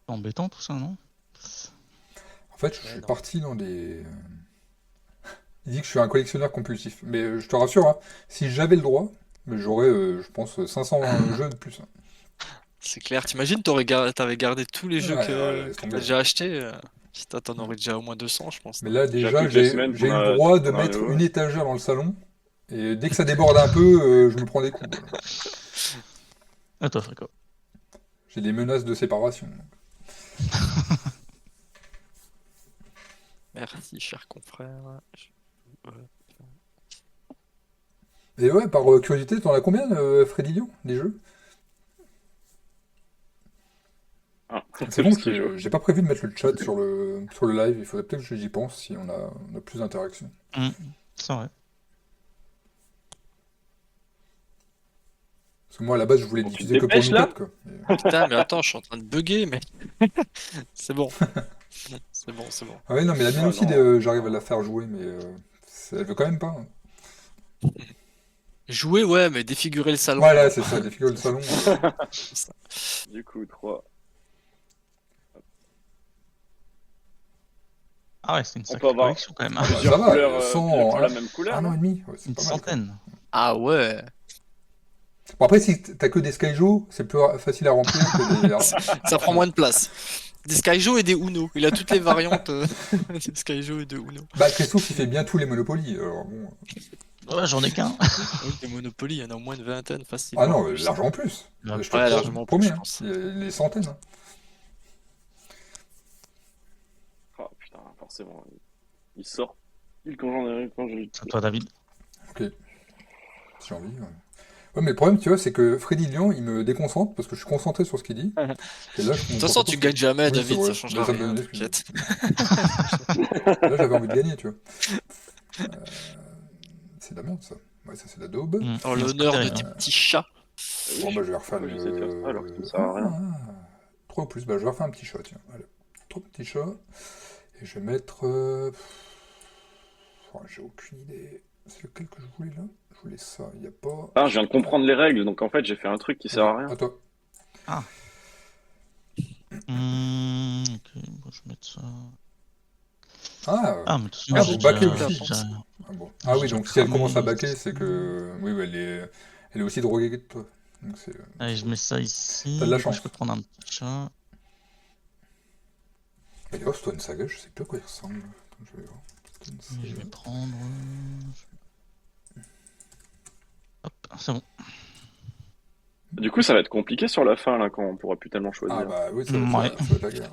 C'est embêtant tout ça, non? En fait, je suis parti dans des. Il dit que je suis un collectionneur compulsif. Mais je te rassure, hein, si j'avais le droit, j'aurais, je pense, 500 jeux de plus. Hein. C'est clair, t'imagines t'avais gardé tous les jeux Ouais, que laisse t'as tomber. déjà achetés. Putain, t'en aurais déjà au moins 200 je pense. Mais là, J'ai déjà, appris que les j'ai semaines, j'ai eu on a- le droit de on a- mettre ouais. une étagère dans le salon. Et dès que ça déborde un peu, je me prends des coups. Voilà. À toi, Frico. J'ai des menaces de séparation. Merci cher confrère. Et ouais, par curiosité, t'en as combien, Freddy Lyon, des jeux? Ah, C'est bon, ce qu'il joue. j'ai pas prévu de mettre le chat sur le live. Il faudrait peut-être que j'y pense si on a plus d'interaction. C'est vrai. Parce que moi, à la base, je voulais Bon, tu te diffuser que pour dépêches, nous là quatre, quoi. Et- Putain, mais attends, je suis en train de bugger, mais. C'est bon. C'est bon, c'est bon. Ah ouais, non, mais la mienne Ah, aussi, non. j'arrive à la faire jouer, mais elle veut quand même pas. Hein. Jouer, ouais, mais défigurer le salon. Voilà, c'est ça, défigure le salon. Du coup, 3. Ah ouais, c'est une On sacrée peut avoir collection quand même. Ah bah, plusieurs ça va, couleurs 100, pour la même couleur. un an là. et demi, ouais, c'est Une pas mal. Quoi. centaine. Ah ouais. Bon, après, si t'as que des Skyjo, c'est plus facile à remplir que des. Ça prend moins de place. Des Skyjo et des Uno. Il a toutes les variantes des Skyjo et de Uno. Bah, Christophe, il fait bien tous les Monopoly. Alors, bon. Ouais, j'en ai qu'un. Oui, des Monopoly, il y en a au moins une vingtaine facile. Ah non, largement plus. Ouais, Je te largement plus, promets, je hein. pense. Il y a les centaines. Hein. Oh putain, forcément. Il sort. Quand je... Ah, C'est à toi, David. Ok. Si j'ai envie. Ouais, mais le problème, tu vois, c'est que Freddy Lyon, il me déconcentre parce que je suis concentré sur ce qu'il dit. Et là, De toute façon, tu gagnes jamais, Oui, David, c'est vrai. ça changera Mais ça me rien, donne des t'inquiète. Là, j'avais envie de gagner, tu vois. C'est de la merde, ça. Ouais, ça, c'est de la daube. En l'honneur de terrible. tes petits chats. Bon, bah, je vais refaire Pourquoi j'essaie de faire ça alors que ça ne sert à rien. 3 ou plus. Bah, je vais refaire un petit chat, tiens. Allez. 3 petits chats. Et je vais mettre. Oh, j'ai aucune idée. C'est lequel que je voulais là? Je voulais ça. Il n'y a pas. Ah, je viens de comprendre les règles, donc en fait, j'ai fait un truc qui sert à rien. À toi. Ok, bon, je vais mettre ça. Ah, Mais de toute façon, Ah, j'ai vous baquez déjà- aussi. j'ai déjà- ah bon. Ah oui, donc si elle commence à baquer, c'est que. Oui, ouais, elle est aussi droguée que toi. Donc c'est. Allez, je mets ça ici. T'as de la Du coup, chance. Je peux prendre un petit chat. Mais oh, Stone Saga, je sais plus à quoi il ressemble. Attends, je vais voir. Stone Et je Saga. vais prendre. Hop, c'est bon. Du coup, ça va être compliqué sur la fin, là, quand on pourra plus tellement choisir. Ah bah oui, ça Ouais. va être la guerre.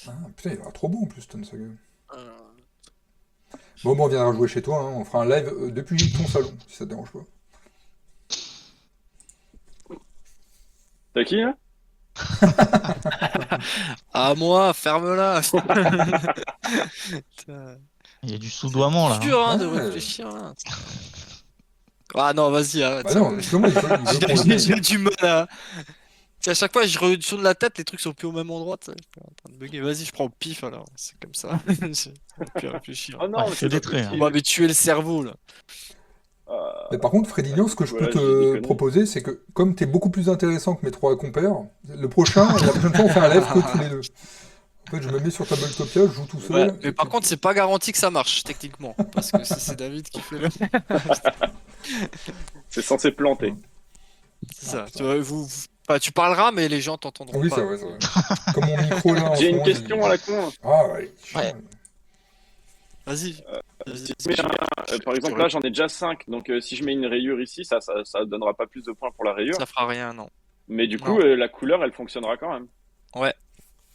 Ah putain, il a l'air trop bon en plus, Stone Saga. Bon, on viendra jouer chez toi, hein. On fera un live depuis ton salon, si ça te dérange pas. T'as qui, là? Ah moi, ferme-la. Putain. Il y a du soudoiement là. C'est dur hein, de Ouais. réfléchir là. Ah non, vas-y, arrête. Bah non, justement, il veut qu'on le J'ai fasse. du mal à. Tu sais, à chaque fois, je retourne la tête, les trucs sont plus au même endroit. Tu sais, je suis en train de bugger. Vas-y, je prends au pif alors. C'est comme ça. J'ai plus à réfléchir. Oh non, Ouais, mais fais c'est des pas traits, hein. On possible. m'avait tué le cerveau là. Mais par contre, Freddy Lyon, ce que je peux Voilà, j'ai dit te conneries. proposer, c'est que comme t'es beaucoup plus intéressant que mes 3 compères, la prochaine fois, on fait un live que tous les deux. En fait, je me mets sur Tabletopia, je joue tout seul. Ouais, mais par contre, c'est pas garanti que ça marche techniquement. Parce que si c'est David qui fait le. C'est censé planter. C'est ça. Ah, Tu vois, enfin, tu parleras, mais les gens t'entendront Oui, pas. c'est vrai, c'est vrai. Comme mon micro là en J'ai ce une moment, question à la con. Ah ouais, chiant. Ouais. Vas-y. Vas-y. Si je mets par exemple, là, j'en ai déjà 5. Donc, si je mets une rayure ici, ça donnera pas plus de points pour la rayure. Ça fera rien, non. Mais du coup, Non. la couleur, elle fonctionnera quand même. Ouais.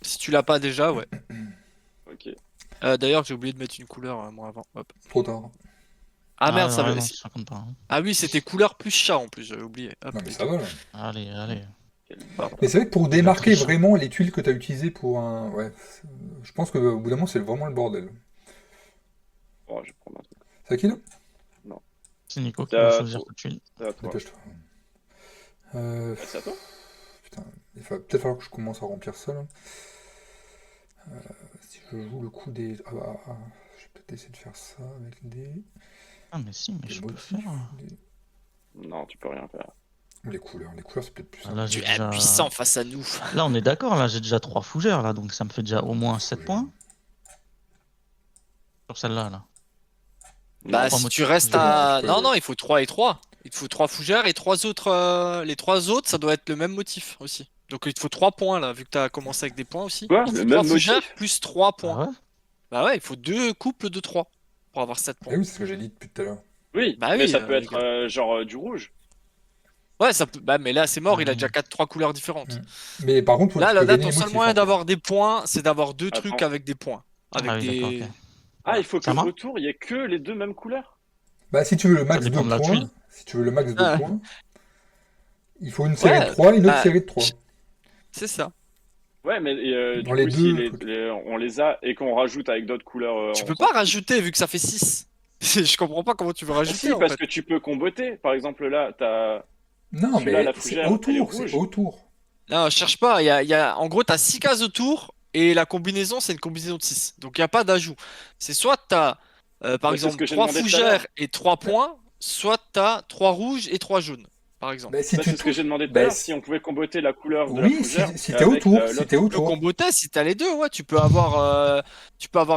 Si tu l'as pas déjà, ouais. Ok. D'ailleurs, j'ai oublié de mettre une couleur, moi, avant. Hop. Trop tard. Ah merde, ouais, non, ça compte pas. Hein. Ah oui, c'était couleur plus chat en plus, j'avais oublié. Hop, Non, mais et ça tout. va là. Allez. Quel Mais bâtard. c'est vrai que pour démarquer triche. vraiment les tuiles que tu as utilisées pour un. Ouais, je pense qu'au bout d'un moment, c'est vraiment le bordel. Oh, je vais prendre un truc. C'est à qui là? C'est Nico qui C'est va à choisir toi. ta tuile. C'est à toi. Dépêche-toi. C'est à toi? Putain, il va peut-être falloir que je commence à remplir ça là. Si je joue le coup des. Je vais peut-être essayer de faire ça avec des Ah, mais si, mais je peux motifs. faire. Non, tu peux rien faire. Ou les couleurs c'est peut-être plus Ah, simple. là, Tu j'ai es déjà... impuissant face à nous. Là, on est d'accord, là, j'ai déjà 3 fougères, là, donc ça me fait déjà au moins 7 points. Sur celle-là, là. Bah, trois si tu motifs, restes je à. peux- Non, non, il faut 3 et 3. Il te faut 3 fougères et 3 autres. Les 3 autres, ça doit être le même motif aussi. Donc il te faut 3 points là, vu que t'as commencé avec des points aussi. Quoi? Il te Le faut même 3 fougères motif? plus 3 Ah points. ouais? Bah ouais, il faut 2 couples de 3 pour avoir 7 points. Eh oui, c'est ce que j'ai dit depuis tout à l'heure. Oui, Bah mais oui, ça peut les être gars. genre du rouge. Ouais, ça peut. Bah, mais là, c'est mort, il a déjà 3 couleurs différentes. Mais par contre, Là, tu là, peux là, gagner ton les seul motifs. moyen Hein. d'avoir des points, c'est d'avoir 2 trucs Attends. avec des points. Avec Ah oui, d'accord, ok. des. Ah, Voilà. il faut que Ça marche? autour, il y ait que les deux mêmes couleurs. Bah, si tu veux le Ça max de dépend de la points, tuile. si tu veux le max de Ah, points, il faut une série ouais, de 3 et une autre bah, série de 3. c'est ça. Ouais, mais Dans du les coup, si deux trucs. on les a et qu'on rajoute avec d'autres couleurs, Tu on peux s'en pas fout. rajouter vu que ça fait 6. Je comprends pas comment tu veux Ah rajouter si, en parce fait. que tu peux comboter. Par exemple, là, t'as Non, celui-là, mais la c'est fougère, elle est autour, c'est rouge. autour. Non, cherche pas. En gros, t'as 6 cases autour et la combinaison, c'est une combinaison de 6. Donc il n'y a pas d'ajout. C'est soit t'as, par Mais c'est ce exemple, que j'ai 3 demandé tout à l'heure. fougères et 3 Bah, points, soit t'as 3 rouges et 3 jaunes, par exemple. bah, si Bah, tu c'est ce que touches. j'ai demandé tout à Bah, l'heure, si on pouvait comboter la couleur de la oui, fougère si t'es avec autour, si l'autre t'es Tu peux autour. comboter si t'as les deux, ouais. Tu peux avoir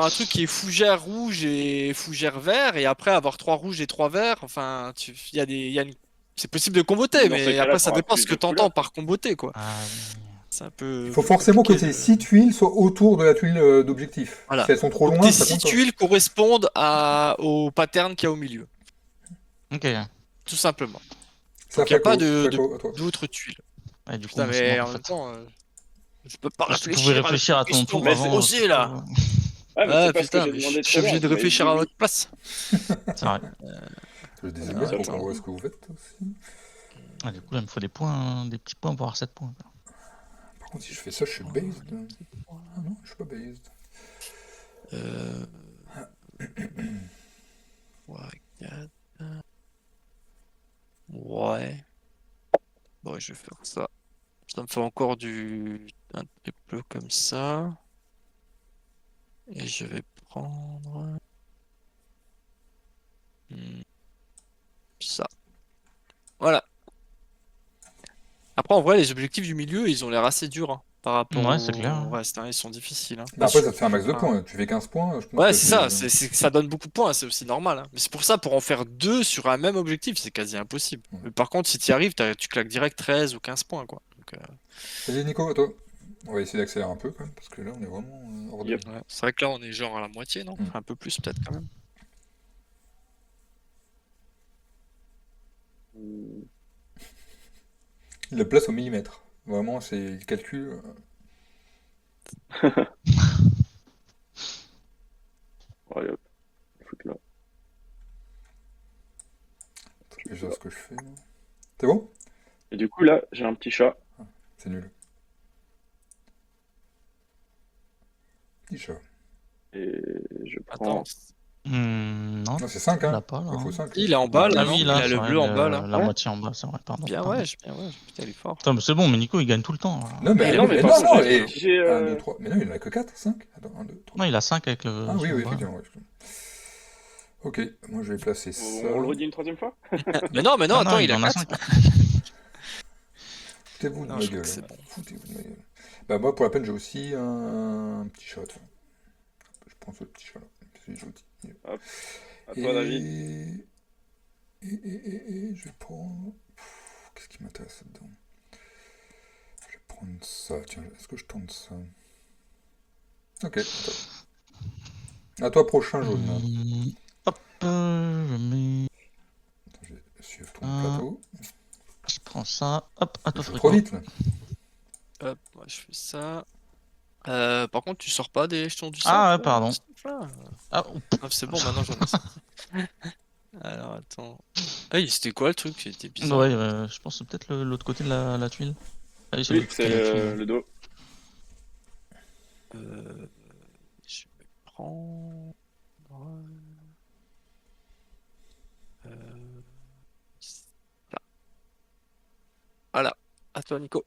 un truc qui est fougère rouge et fougère vert, et après avoir 3 rouges et 3 verts. Enfin, il y a des, il y a une- c'est possible de Mais comboter, dans ces mais cas-là, après ça t'auras dépend plus ce que de t'entends couleurs. par comboter, quoi. Ah oui. C'est un Il peu faut plus forcément que compliqué ces de. 6 tuiles soient autour de la tuile d'objectif. Voilà. Si elles sont trop Faut que loin, tes ça 6 compte pas. tuiles correspondent au pattern qu'il y a au milieu, Ok. tout simplement. Ça Donc il n'y a fait pas quoi? Ça fait quoi à toi? d'autres tuiles. Ouais, du coup, Putain, moi, c'est mais mort, en en même fait. temps, je peux pas Si tu pouvais réfléchir avec réfléchir une à ton question tour mal avant, c'est posée là. pas... Ouais, mais Ouais, c'est pas ce que putain, j'ai mais demandé je tout suis à l'heure. obligé de Vous m'avez dit réfléchir à oui. votre place. C'est vrai. Je des Ah, amis pour qu'on attends. voit ce que vous faites aussi. Ah, du coup, là, il me faut des points, hein, des petits points pour avoir 7 points. Quoi. Par contre, si je fais ça, je suis based. Ah non, je suis pas based. Euh... 3, 4. Ouais. Bon, je vais faire ça. Ça me fait encore un triple comme ça. Et je vais prendre ça. Voilà. Après, en vrai, les objectifs du milieu, ils ont l'air assez durs hein, par rapport Ouais, c'est clair. au reste. Hein, ils sont difficiles. Hein. Bah après, ça te fait un max de Enfin, points. Tu fais 15 points, je pense ouais, que c'est ça. Ça donne beaucoup de points. C'est aussi normal. Hein. Mais c'est pour ça, pour en faire 2 sur un même objectif, c'est quasi impossible. Ouais. Mais par contre, si tu y arrives, tu claques direct 13 ou 15 points. Quoi. Donc, Vas-y, Nico, à toi. On va essayer d'accélérer un peu quand même, parce que là, on est vraiment hors de. Yep. ouais. C'est vrai que là, on est genre à la moitié, non? Mm. Un peu plus, peut-être quand même. Il la place au millimètre. Vraiment, c'est le calcul. Allez, hop. Foutre là. C'est déjà ce que je fais. Là. C'est bon? Et du coup, là, j'ai un petit chat. C'est nul. Petit chat. Et je Attends. prends. Non, Non, c'est 5, tu hein. l'as pas, là. Il faut Hein. 5. Il est en bas, là, Ah non? oui, Il là, a c'est le vrai, bleu en bas, là. la Ouais. moitié en bas, c'est vrai, pardon. Bien, pardon. ouais, bien, ouais. Putain, il est fort. Putain, mais c'est bon, mais Nico, il gagne tout le temps. Là. Non, mais, Mais non, non, mais mais par non, contre, non, j'ai- et... j'ai, 1, 2, 3. Mais non, il en a que 4, 5. Attends, 1, 2, 3. Non, il a 5 avec le... Ah oui, son oui, bas. effectivement. Ouais. Ok, moi je vais placer ça. On le redit une troisième fois? Mais non, Ah attends, non, il a en a 4. 5. Foutez-vous de Non, ma je crois gueule. que c'est Hein. bon. Foutez-vous de ma gueule. Bah, moi, pour la peine, j'ai aussi un petit chat. Je prends ce petit chat là. C'est joli. À toi, David. Et je vais prendre. Qu'est-ce qui m'intéresse là-dedans? Je vais prendre ça. Tiens, est-ce que je tente ça? Ok, attends. À toi, prochain jaune. Hop, je mets. Attends, je vais suivre ton Ah. plateau. Je prends ça. Hop, à toi, Je fais trop Frico. vite, là. Hop, moi je fais ça. Par contre, tu sors pas des jetons du Ah, centre, ouais, pardon. Christophe, là Ah, Ah, c'est bon, maintenant j'en ai sorti. Alors attends. Ah, c'était quoi le truc? C'était bizarre. ouais, je pense que c'est peut-être l'autre côté de la tuile. Ah oui, c'est Oui, l'autre c'est côté de la tuile. le dos. Je vais prendre. Là. Voilà. À toi, Nico.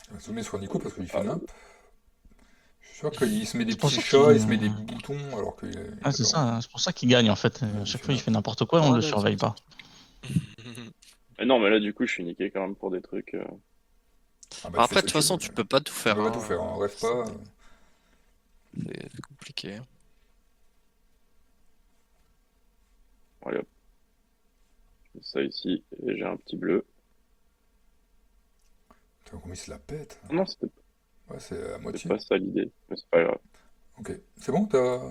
Je vais zoomer sur Nico parce qu'il fait nimp. Je suis sûr qu'il se met des C'est pour petits ça chats, qu'il- il se met des boutons alors qu'il est. Ah, c'est ça, hein, c'est pour ça qu'il gagne en fait. Ouais, À il chaque fait fois, il mal. fait n'importe quoi, on le surveille pas. Mais non, mais là, du coup, je suis niqué quand même pour des trucs. Ah bah, tu Après, fais de ce toute que façon, tu tu veux. peux pas tout Tu faire. peux pas hein. tout faire, hein. Rêve pas. C'est compliqué. Allez hop. Je mets ça ici, et j'ai un petit bleu. Putain, comment il se la pète. Ah non, c'était Ouais, c'est à moitié. pas ça l'idée, mais c'est pas grave. Ok. C'est bon, t'as.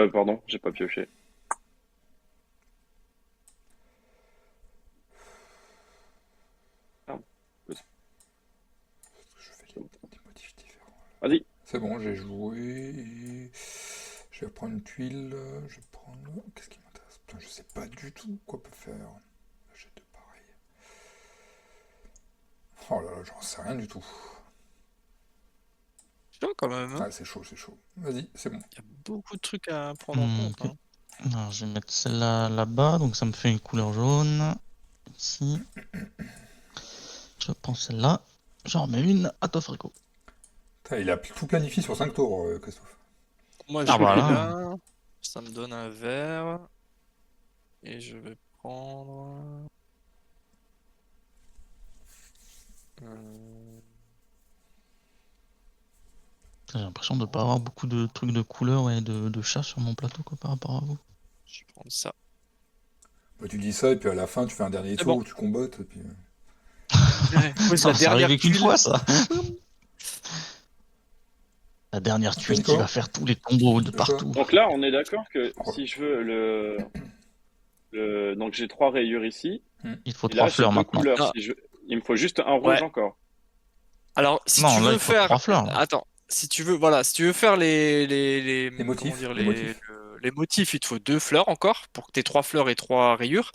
Pardon, j'ai pas pioché. Ah, Je fais des motifs différents. vas-y. C'est bon, j'ai joué. Je vais prendre une tuile. Je vais prendre. Qu'est-ce qui m'intéresse? Putain, je sais pas du tout quoi peut faire. J'ai deux pareils. Oh là là, j'en sais rien du tout. C'est chaud quand même. Hein. Ah, c'est chaud, c'est chaud. Vas-y, c'est bon. Il y a beaucoup de trucs à prendre en compte. Ok. Hein. Alors, je vais mettre celle-là là-bas, donc ça me fait une couleur jaune. Ici. Je prends celle-là. J'en remets une à toi, Frico. Putain, il a tout planifié sur 5 tours, Christophe. Moi, Ah, je voilà. vais là. Ça me donne un vert. Et je vais prendre. J'ai l'impression de pas avoir beaucoup de trucs de couleurs et de chats sur mon plateau quoi, par rapport à vous. Je vais prendre ça. Bah, tu dis ça, et puis à la fin, tu fais un dernier C'est tour bon. où tu combattes, et puis. Ouais, Ça, c'est arrivé qu'une tuile. fois, ça. La dernière tuile qui Nico va faire tous les combos de De quoi partout. Donc là, on est d'accord que si je veux donc j'ai 3 rayures ici, Il faut et là 3 j'ai fleurs 2 maintenant. couleurs. Ah. Il me faut juste un rouge Ouais. encore. Alors, si Non, tu là, veux il faut faire. 3 fleurs. Là. Attends, si tu veux, voilà, si tu veux faire les motifs, comment dire, les motifs. les motifs, il te faut 2 fleurs encore pour que tu aies 3 fleurs et 3 rayures.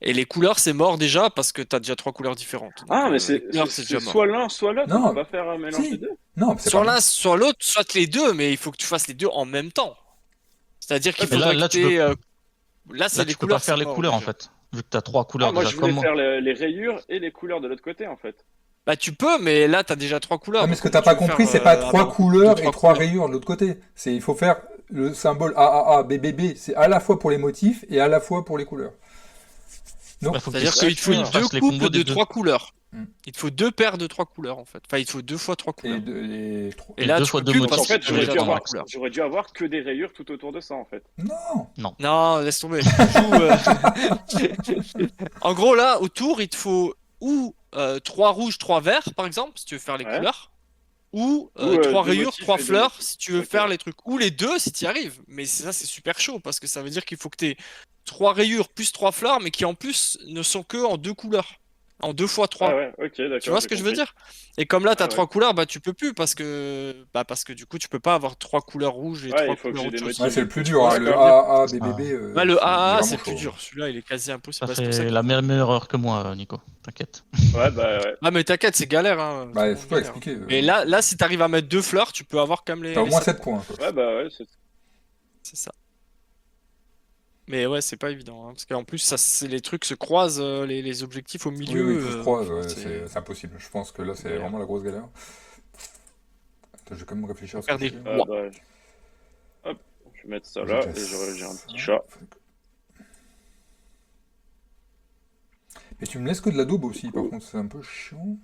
Et les couleurs, c'est mort déjà parce que tu as déjà 3 couleurs différentes. Donc, Ah, mais les couleurs, c'est déjà mort. soit l'un, soit l'autre. On Non. peut pas faire un mélange Si. des deux. Non, c'est Soit pas. l'un, soit l'autre, soit les deux, mais il faut que tu fasses les deux en même temps. C'est-à-dire qu'il Mais faudrait là, que tu tu peux, aies. Là, c'est là, les tu peux pas couleurs, faire c'est les mort couleurs en déjà. fait. Vu que t'as 3 Ah, couleurs moi déjà je comme voulais moi. faire les rayures et les couleurs de l'autre côté en fait. Bah, tu peux, mais là, tu as déjà 3 couleurs. Ah, mais donc ce que comment t'as pas tu veux compris, faire, c'est pas 3 avoir couleurs deux, et trois 3 couleurs rayures de l'autre côté. Il faut faire le symbole AAA, BBB. C'est à la fois pour les motifs et à la fois pour les couleurs. Donc, Bah, faut que C'est-à-dire tu qu'il te faut fasses deux les combos couples des de deux. 3 couleurs. Hmm. Il te faut 2 paires de 3 couleurs en fait. Enfin, il te faut 2 fois 3 et, couleurs. et Et là, deux tu fois peux deux plus motifs. parce Donc en que fait tu j'aurais as dû déjà avoir 3 couleurs. j'aurais dû avoir que des rayures tout autour de ça en fait. non. Non, laisse tomber. Tu joues, En gros, là, autour, il te faut ou 3 rouges, 3 verts, par exemple, si tu veux faire les Ouais. couleurs. Ou Ou, 3 deux rayures, motifs 3 et deux fleurs, motifs. si tu veux Ok. faire les trucs. Ou les deux, si tu y arrives. Mais ça, c'est super chaud, parce que ça veut dire qu'il faut que tu aies 3 rayures plus 3 fleurs, mais qui en plus ne sont que en 2 couleurs. En 2 fois 3. Ah ouais, ok, d'accord. Tu vois ce j'ai que je veux compris. dire? Et comme là, tu as Ouais, 3 ouais. couleurs, bah tu peux plus parce que du coup, tu peux pas avoir 3 couleurs rouges et Ouais, 3 il faut que couleurs j'ai autre des chose. Ouais, motifs. c'est le plus Tu dur. vois Hein. ce que Le je veux dire? AAA, BBB, Ouais, le il est AAA, vraiment c'est chaud. plus dur. Celui-là, il est quasi impossible. Ça Bah, c'est pour ça fait que- la même erreur que moi, Nico. T'inquiète. Ouais, bah ouais. Ah, mais t'inquiète, c'est galère. Hein. Tout Bah, le il monde faut pas galère. expliquer. Mais là, si t'arrives à mettre 2 fleurs, tu peux avoir comme T'as au les moins 7 7 points. Quoi. Ouais, bah ouais. C'est ça. Mais ouais, c'est pas évident. Hein, parce qu'en plus, les trucs se croisent, les objectifs au Oui, milieu. oui, tout se croise. enfin, Ouais, c'est impossible. Je pense que là, c'est galère. vraiment la grosse galère. Attends, je vais quand même réfléchir à ce Faire que je des fais. rois. Bah, hop, je vais mettre ça J'ai là déjà et j'ai un ça. petit chat. Mais tu me laisses que de la daube aussi, par Cool. contre, c'est un peu chiant.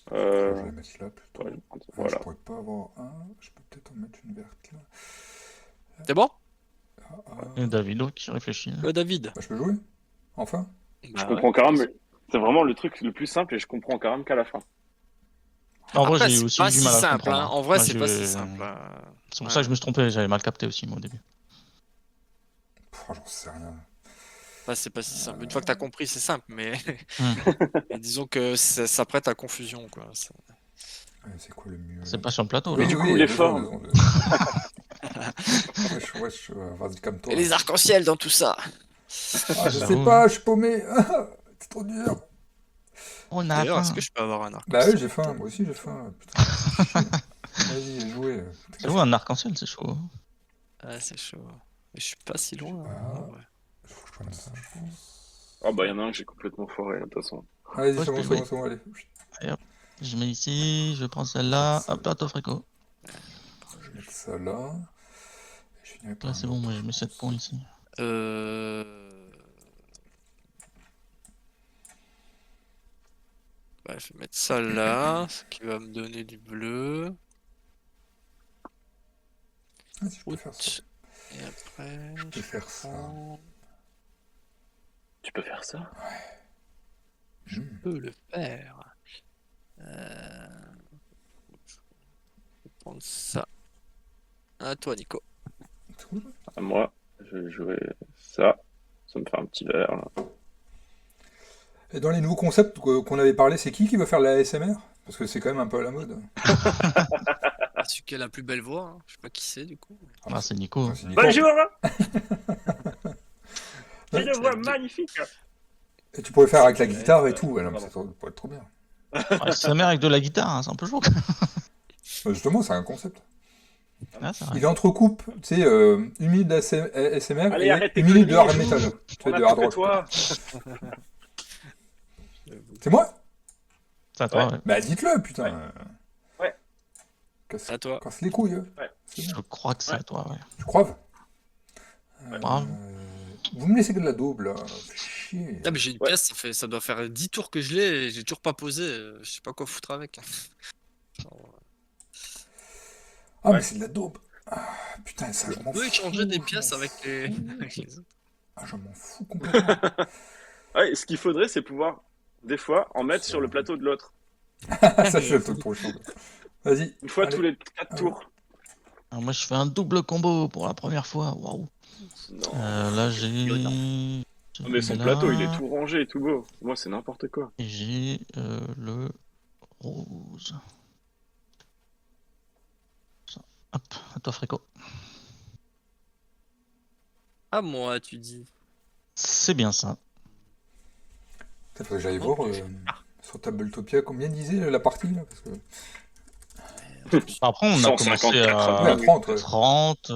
Je Euh, vais la mettre là plutôt. ouais, Ah, voilà. je pourrais pas avoir un. Je peux peut-être en mettre une verte là. C'est bon? Et David qui réfléchit. David. Bah, je peux jouer enfin. Je Bah comprends ouais. quand même. C'est vraiment le truc le plus simple et je comprends quand même qu'à la fin. En vrai, Après, j'ai c'est aussi pas eu du si mal à le simple, comprendre. hein. Hein. En vrai, Moi, c'est pas si simple, hein. C'est pour Ouais. ça que je me suis trompé, j'avais mal capté aussi, moi, au début. J'en sais rien. Bah, c'est pas si simple. Une fois que t'as compris, c'est simple, mais, Hmm. mais disons que ça prête à confusion, quoi. Ouais, c'est quoi le mieux C'est là? pas sur le plateau, Oui, là. du coup, oui, les 2 secondes, formes. 2 secondes. Wesh, vas-y, Et calme-toi. les arcs-en-ciel dans tout ça. Ah, je sais J'avoue, pas, hein. je suis paumé. C'est trop dur. On a D'ailleurs, est-ce faim. que je peux avoir un Bah oui, arc-en-ciel? j'ai faim, moi aussi j'ai faim. Putain, c'est chier. Vas-y, jouez. J'avoue, un arc-en-ciel, c'est chaud. Ah, c'est chaud. Mais je suis pas si Je sais loin, pas. hein, en vrai. Faut que je prenne ça, je pense. Ah bah, il y en a un que j'ai complètement foiré, de toute façon. Vas-y, Ouais, c'est ce que bon, je c'est bon, voyais. c'est bon, allez. Allez, hop. Je mets ici, je prends Je vais celle-là. faire Hop, à toi, Fréco. Je vais mettre ça là. Et je finirai par Là, un c'est bon, autre, moi, je je mets 7 pense. points ici. Bah, je vais mettre ça là, ce qui va me donner du bleu. Ah, si je peux faire ça. Route. Et après, Je peux faire ça. prends- Tu peux faire ça? je Hmm. peux le faire. Euh, Je vais prendre ça. À toi, Nico. Cool. À moi, je vais jouer ça. Ça me fait un petit verre, là. Et dans les nouveaux concepts qu'on avait parlé, c'est qui veut faire la ASMR? Parce que c'est quand même un peu à la mode. Ah, celui qui a la plus belle voix, hein. Je sais pas qui c'est du coup. Ah, c'est Nico. Enfin, c'est Nico. Bonjour! J'ai Ouais. une voix magnifique! Et tu pourrais faire avec la Ouais, guitare et ouais, tout. Ouais, non, mais pardon. ça pourrait être trop bien. Ah, sa mère avec de la guitare, hein, c'est un peu chaud. Bah, justement, c'est un concept. Ah, c'est vrai. Il entrecoupe, tu sais, 1 minute d'ASMR Allez, et arrête tes 1 minute de conneries, hard joue. metal. Tu sais, On a de tout hard fait rock. Quoi. toi! C'est moi? C'est à toi, Ouais. ouais. Bah dites-le, putain. Ouais. Ouais. Casse, À toi. casse les couilles. Ouais. C'est Je bon. crois que c'est Ouais. à toi, ouais. Tu croives? Bravo. Vous me laissez que de la daube là. Fait chier. Ah, mais j'ai une Ouais. pièce, ça doit faire 10 tours que je l'ai et j'ai toujours pas posé. Je sais pas quoi foutre avec. Ah, Ouais. mais c'est de la daube. Ah, putain, ça, je On m'en fous. peut échanger des je pièces m'en avec les, fous. avec les autres. Ah, je m'en fous complètement. Ouais, ce qu'il faudrait, c'est pouvoir, des fois, en mettre sur le plateau de l'autre. Ça, c'est le truc prochain. Vas-y. Une fois allez. tous les 4 Allez. tours. Alors, moi, je fais un double combo pour la première fois. Waouh. Non. Là, j'ai. Non, mais son là, plateau, il est tout rangé et tout beau. Moi, c'est n'importe quoi. Et j'ai le rose. Ça. Hop, à toi, Fréco. Ah, moi, tu dis. C'est bien ça. Il faudrait que j'aille Ok. voir sur Tabletopia combien disait la partie là parce que... Après, on a commencé 154 Ouais, à à 30. Ouais. 30.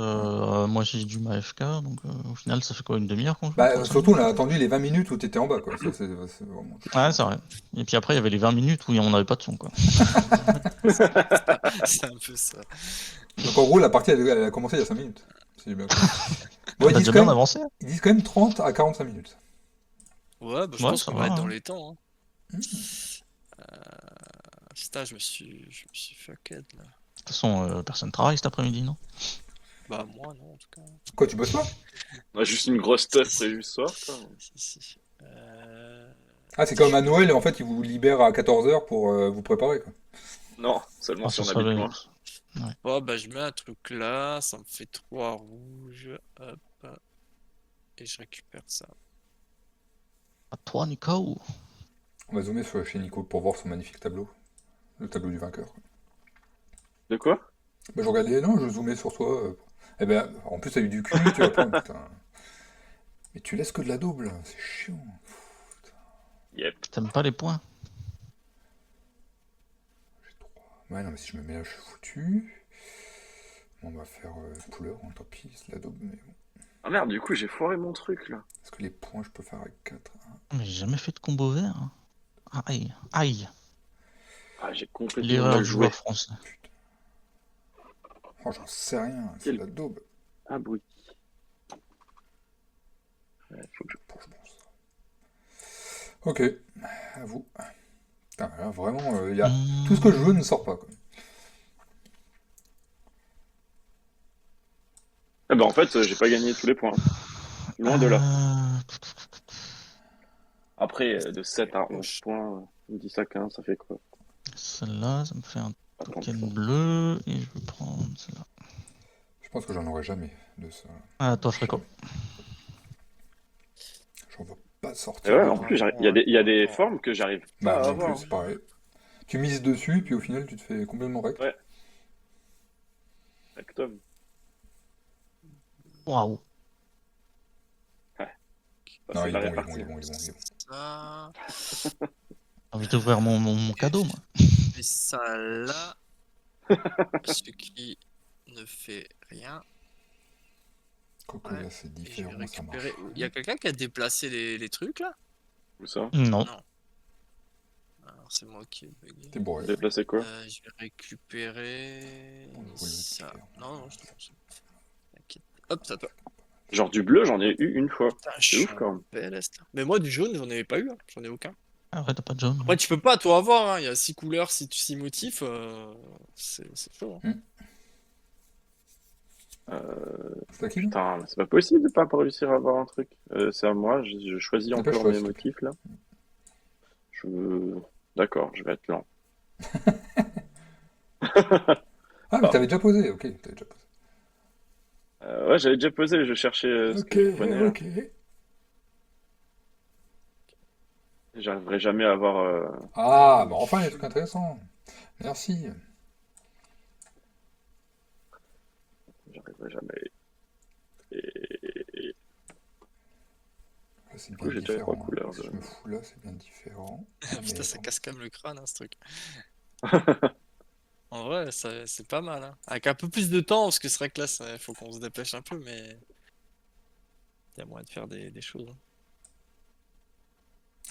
Moi, j'ai dû ma FK. Donc, au final, ça fait quoi, une demi-heure qu'on joue? Bah, 35 surtout, on minutes a attendu les 20 minutes où t'étais en bas, quoi. Ça, c'est vraiment... Ouais, c'est vrai. Et puis après, il y avait les 20 minutes où on n'avait pas de son, quoi. C'est un peu ça. Donc, en gros, la partie, elle a commencé il y a 5 minutes. Si j'ai bien compris. Bon, T'as déjà bien avancé. ils disent quand même 30 à 45 minutes. Ouais, bah, je Ouais, pense ça qu'on va, va être dans hein. les temps. Hein. Putain, je me suis fucked là. De toute façon, personne travaille cet après-midi, non? Bah, moi, non, en tout cas. Quoi, tu bosses pas? On a juste une grosse teuf Si, si. prévue ce soir, quoi. Si. Ah, c'est comme à Noël, et en fait, ils vous libèrent à 14h pour vous préparer, quoi. Non, seulement Ah, si ça on serait habite bien. loin. Oh, bah, je mets un truc là, ça me fait 3 rouges. Hop. Et je récupère ça. À toi, Nico. On va zoomer chez Nico pour voir son magnifique tableau. Le tableau du vainqueur. De quoi? Bah, je regardais, non, je zoomais sur toi. Eh ben, en plus, t'as eu du cul, tu vas prendre, putain. Mais tu laisses que de la daube, là. C'est chiant. Yep. T'aimes pas les points? J'ai 3. Ouais, non, mais si je me mets là, je suis foutu. Bon, on va faire couleur, hein, tant pis, c'est de la daube, mais bon. Ah merde, du coup, j'ai foiré mon truc, là. Est-ce que les points, je peux faire avec 4? Mais j'ai jamais fait de combo vert. Hein. Aïe, aïe. Ah, j'ai complètement L'erreur mal du joué. joueur français. Putain. Oh, j'en sais rien, c'est de la daube. Abruti. Ouais, faut que je... Bon, je pense. Ok, à vous. Putain, là, vraiment, y a... tout ce que je veux ne sort pas, quoi. Eh ben, en fait, j'ai pas gagné tous les points. Loin de là. Après, de 7 à 11 points, 10 à 15, ça fait quoi? Celle-là, ça me fait un Attends, token bleu. Et je vais prendre celle-là. Je pense que j'en aurai jamais de ça. Ah, toi, Fréco. J'en vois pas Et sortir. ouais, de en tout. plus, il y a des formes que j'arrive pas Bah, à non avoir. plus, c'est pareil. Tu mises dessus, puis au final, tu te fais complètement rect. Ouais. Rectum. Waouh. Bah, Non, c'est il la est bon, il est bon, répartie. il est bon, il est bon, il est bon. Ça, J'ai envie d'ouvrir mon cadeau, moi. et ça là. Ce qui ne fait rien. Quoique Ouais. là, c'est Et je vais différent, ça marche. récupérer. Il y a quelqu'un qui a déplacé les trucs là? Où ça? Non. Non. Alors c'est moi qui ai bugué. T'es bourré. Déplacer quoi? Je vais récupérer On va jouer le ça. ticket, hein. Non, c'est bon. T'inquiète. Hop, ça toi. Genre du bleu, j'en ai eu une fois. Putain, C'est je ouf suis quand en même. PLS, là. Mais moi, du jaune, j'en avais pas eu. Hein. J'en ai aucun. Ah ouais, t'as pas de jaune. Après, tu peux pas tout avoir. Hein. Il y a 6 couleurs, 6 motifs. C'est chaud. Hein. C'est à qui, là? Putain, mais c'est pas possible de pas réussir à avoir un truc. C'est à moi, je choisis Dépêche-toi, encore mes s'il te plaît. motifs là. Je... D'accord, je vais être lent. Ah, mais t'avais déjà posé, ok, t'avais déjà posé. Ouais, j'avais déjà posé, je cherchais ce Ok, que je prenais. Là. ok. J'arriverai jamais à avoir. Ah, bah enfin, il y a des trucs intéressants. Merci. J'arriverai jamais. Et... Là, c'est Du bien coup, j'ai déjà différent. 3 couleurs. Si je me fous là, c'est bien différent. Putain, ça casse quand même le crâne, hein, ce truc. En vrai, c'est pas mal. Hein. Avec un peu plus de temps, parce que c'est vrai que là, il faut qu'on se dépêche un peu, mais il y a moyen de faire des choses. Hein.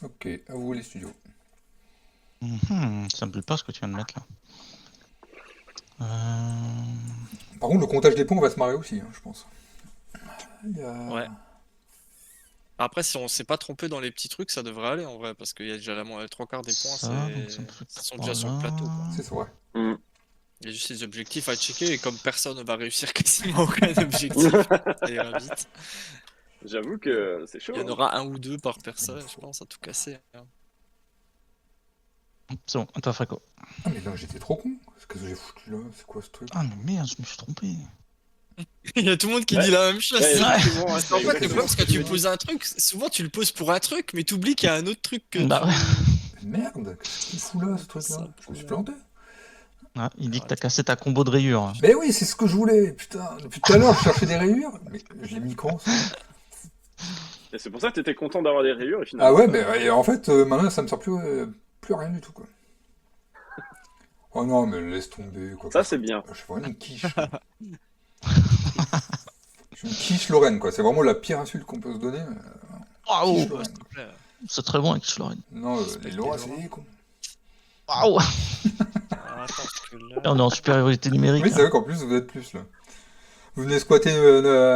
Ok, à vous les studios. Ça me plaît pas ce que tu viens de mettre là. Par contre, le comptage des points, on va se marrer aussi, hein, je pense. Il y a... Ouais. Après, si on s'est pas trompé dans les petits trucs, ça devrait aller en vrai, parce qu'il y a déjà les 3 quarts des points, Ça, donc ça me fait ils sont trois déjà sur le là. plateau. Quoi. C'est vrai. Hmm. Il y a juste les objectifs à checker, et comme personne ne va réussir quasiment aucun objectif, ça ira vite. J'avoue que c'est chaud. Il y en Hein. aura un ou deux par personne, je pense, à tout casser. Hein. C'est bon, à toi, Fréco. Ah, mais là, j'étais trop con. Qu'est-ce que j'ai foutu là? C'est quoi ce truc? Ah, mais merde, je me suis trompé. Il y a tout le monde qui Ouais. dit la même chose. Ouais, En effectivement, ouais, fait, le problème, c'est que ce que tu je poses un truc, souvent tu le poses pour un truc, mais t'oublies qu'il y a un autre truc que Bah tu... ouais. Mais merde, qu'est-ce qu'il fout là, ce truc-là? Ça, Je me suis planté. Ah, il dit que t'as cassé ta combo de rayures. Mais oui, c'est ce que je voulais, putain. Depuis tout à l'heure, je cherchais des rayures. Mais je l'ai mis quand, ça? Et c'est pour ça que t'étais content d'avoir des rayures et finalement. Ah ouais, mais en fait, maintenant, ça me sert plus à rien du tout, quoi. Oh non, mais laisse tomber, quoi. Ça, c'est bien. Je suis vraiment une quiche. Quoi. Je suis une quiche Lorraine, quoi. C'est vraiment la pire insulte qu'on peut se donner. Waouh, Quiche Ouais, Lorraine. s'il te plaît. c'est très bon avec Lorraine. Non, les Respecte Lorrains, les c'est Lorrains. des cons. Waouh. Alors, attends, parce que là... On est en supériorité numérique. Oui, c'est hein. vrai qu'en plus, vous êtes plus, là. Vous venez squatter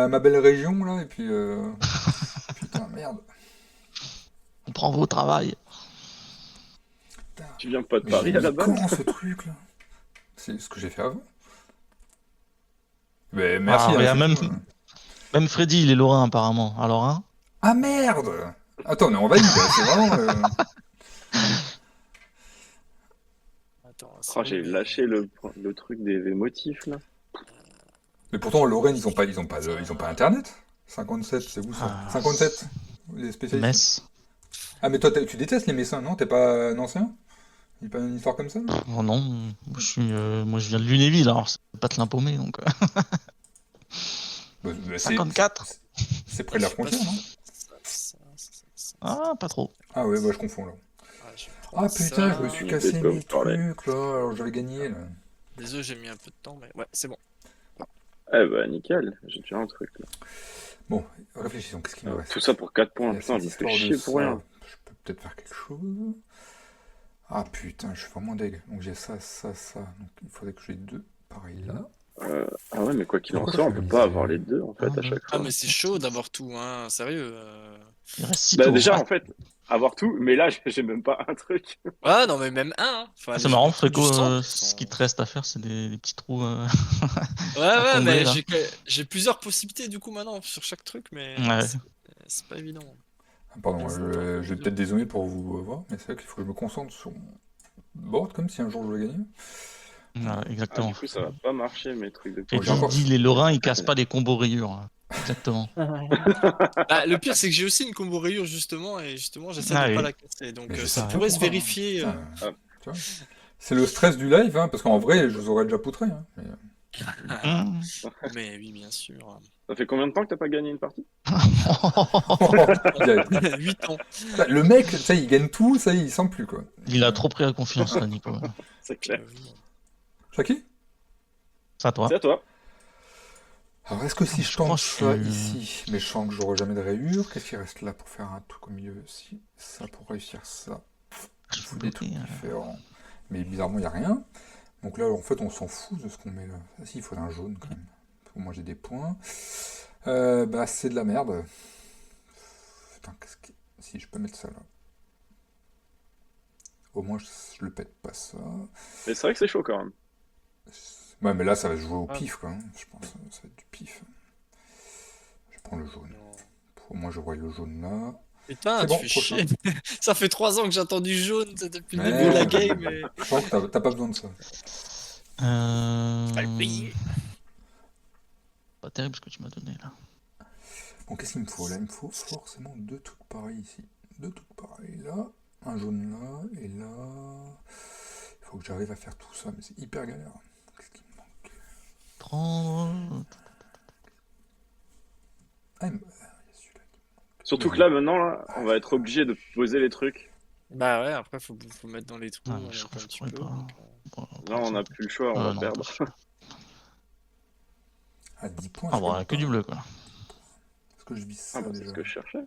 ma belle région, là, et puis... Putain, merde. On prend vos travail. Putain. Tu viens pas de Mais Paris j'ai à la mis base? quand, ce truc, là? C'est ce que j'ai fait avant. Mais merci. Ah, hein, regarde, c'est tout, hein. Même Freddy, il est lorrain apparemment. Alors, hein? Ah merde! Attends, on est en valide, là, c'est vraiment... Attends, Oh, j'ai lâché le truc des motifs là. Mais pourtant, Lorraine, ils ont pas Internet. 57, c'est où ça? Ah. 57, les spécialistes. Metz. Ah, mais toi, tu détestes les Messins, non? T'es pas un ancien? Il n'y a pas une histoire comme ça, là? Oh non, moi je viens de Lunéville, alors c'est pas te l'impaumer donc. Bah, 54. C'est près de la frontière, non? Ah, pas trop. Ah ouais, bah je confonds, là. Je Ah prends putain, ça. je me suis Il cassé était pas mes où parler. trucs, là. Alors j'avais gagné, là. Désolé, j'ai mis un peu de temps, mais ouais, c'est bon. Eh bah nickel, j'ai déjà un truc là. Bon, réfléchissons, qu'est-ce qu'il me reste? Tout ça pour 4 points, Il y a putain, cette je me fais histoire de chier pour ça. rien. Je peux peut-être faire quelque chose. Ah putain, je suis vraiment deg. Donc j'ai ça, ça, ça. Donc il faudrait que j'ai deux. Pareil là. Ah ouais, mais quoi qu'il en Pourquoi soit, je on fais peut une pas misère avoir les deux en fait Ah, à chaque Ah, fois. mais c'est chaud d'avoir tout, hein, sérieux. Il reste 6 Bah tours. déjà Ah, en fait, avoir tout, mais là j'ai même pas un truc. Ouais, non, mais même un. Hein. Enfin, c'est les marrant, trous du Fréco, centre, ils ce sont- qui te reste à faire, c'est des petits trous Ouais, à ouais, combler mais là. j'ai plusieurs possibilités du coup maintenant sur chaque truc, mais Ouais. c'est pas évident. Ah, pardon, Ouais, c'est je vais peut-être dézoomer pour vous voir, mais c'est vrai qu'il faut que je me concentre sur mon board comme si un jour je veux gagner. Voilà, Ah, exactement. du coup, ça va pas marcher, mes trucs de Et j'ai encore- dit les Lorrains, ils cassent pas des combos rayures. Exactement. Bah, le pire, c'est que j'ai aussi une combo rayure, justement, et justement, j'essaie Ah de pas oui. la casser. Donc, Mais je ça sais pourrait pas se pourquoi, vérifier. hein. Putain, tu vois. C'est le stress du live, hein, parce qu'en vrai, je vous aurais déjà poutré. Hein, mais... Mmh. Mais oui, bien sûr. Ça fait combien de temps que t'as pas gagné une partie? Direct. 8 ans. Bah, le mec, ça, il gagne tout, ça, il sent plus, quoi. Il a trop pris la confiance, là, Nico. C'est clair. Chaki? C'est à toi. C'est à toi. Alors, est-ce que si Je je crois tente que je ça suis- ici, mais je sens que j'aurai jamais de rayure, qu'est-ce qui reste là pour faire un truc au milieu? Si, ça pour réussir ça. Il Je faut vous des bloquer, trucs différents. Mais bizarrement, il n'y a rien. Donc là, en fait, on s'en fout de ce qu'on met là. Ah si, il faut un jaune quand même. Moi, j'ai des points. Bah, c'est de la merde. Putain, qu'est-ce que... Si, je peux mettre ça là. Au moins, je le pète pas ça. Mais c'est vrai que c'est chaud quand même. Ouais, mais là, ça va se jouer au Ah. pif, quoi. Hein. Je pense que ça va être du pif. Je prends le jaune. Au moins, je vois le jaune là. Putain, C'est tu bon, fais prochain. chier. Ça fait 3 ans que j'attends du jaune, c'est depuis le Mais- début de la game. Et... Je pense que t'as pas besoin de ça. Faut le payer. Pas terrible ce que tu m'as donné, là. Bon, qu'est-ce qu'il me faut là? Il me faut forcément deux trucs pareils ici. Deux trucs pareils là. Un jaune là. Et là. Il faut que j'arrive à faire tout ça. Mais c'est hyper galère. Qu'est-ce qu'il me manque? Prendre... Ah, il y a celui-là qui me manque. Surtout que là, maintenant, là, on va être obligé de poser les trucs. Bah ouais, après, faut mettre dans les trous. Ah, mais je comme tu pourrais peux. pas. donc, Bon, Là, on n'a plus le choix, on va non, perdre. À 10 points. Ah, je bon, gagne que pas. du bleu, quoi. Est-ce que je vise ça Ah, bah, c'est déjà? ce que je cherchais.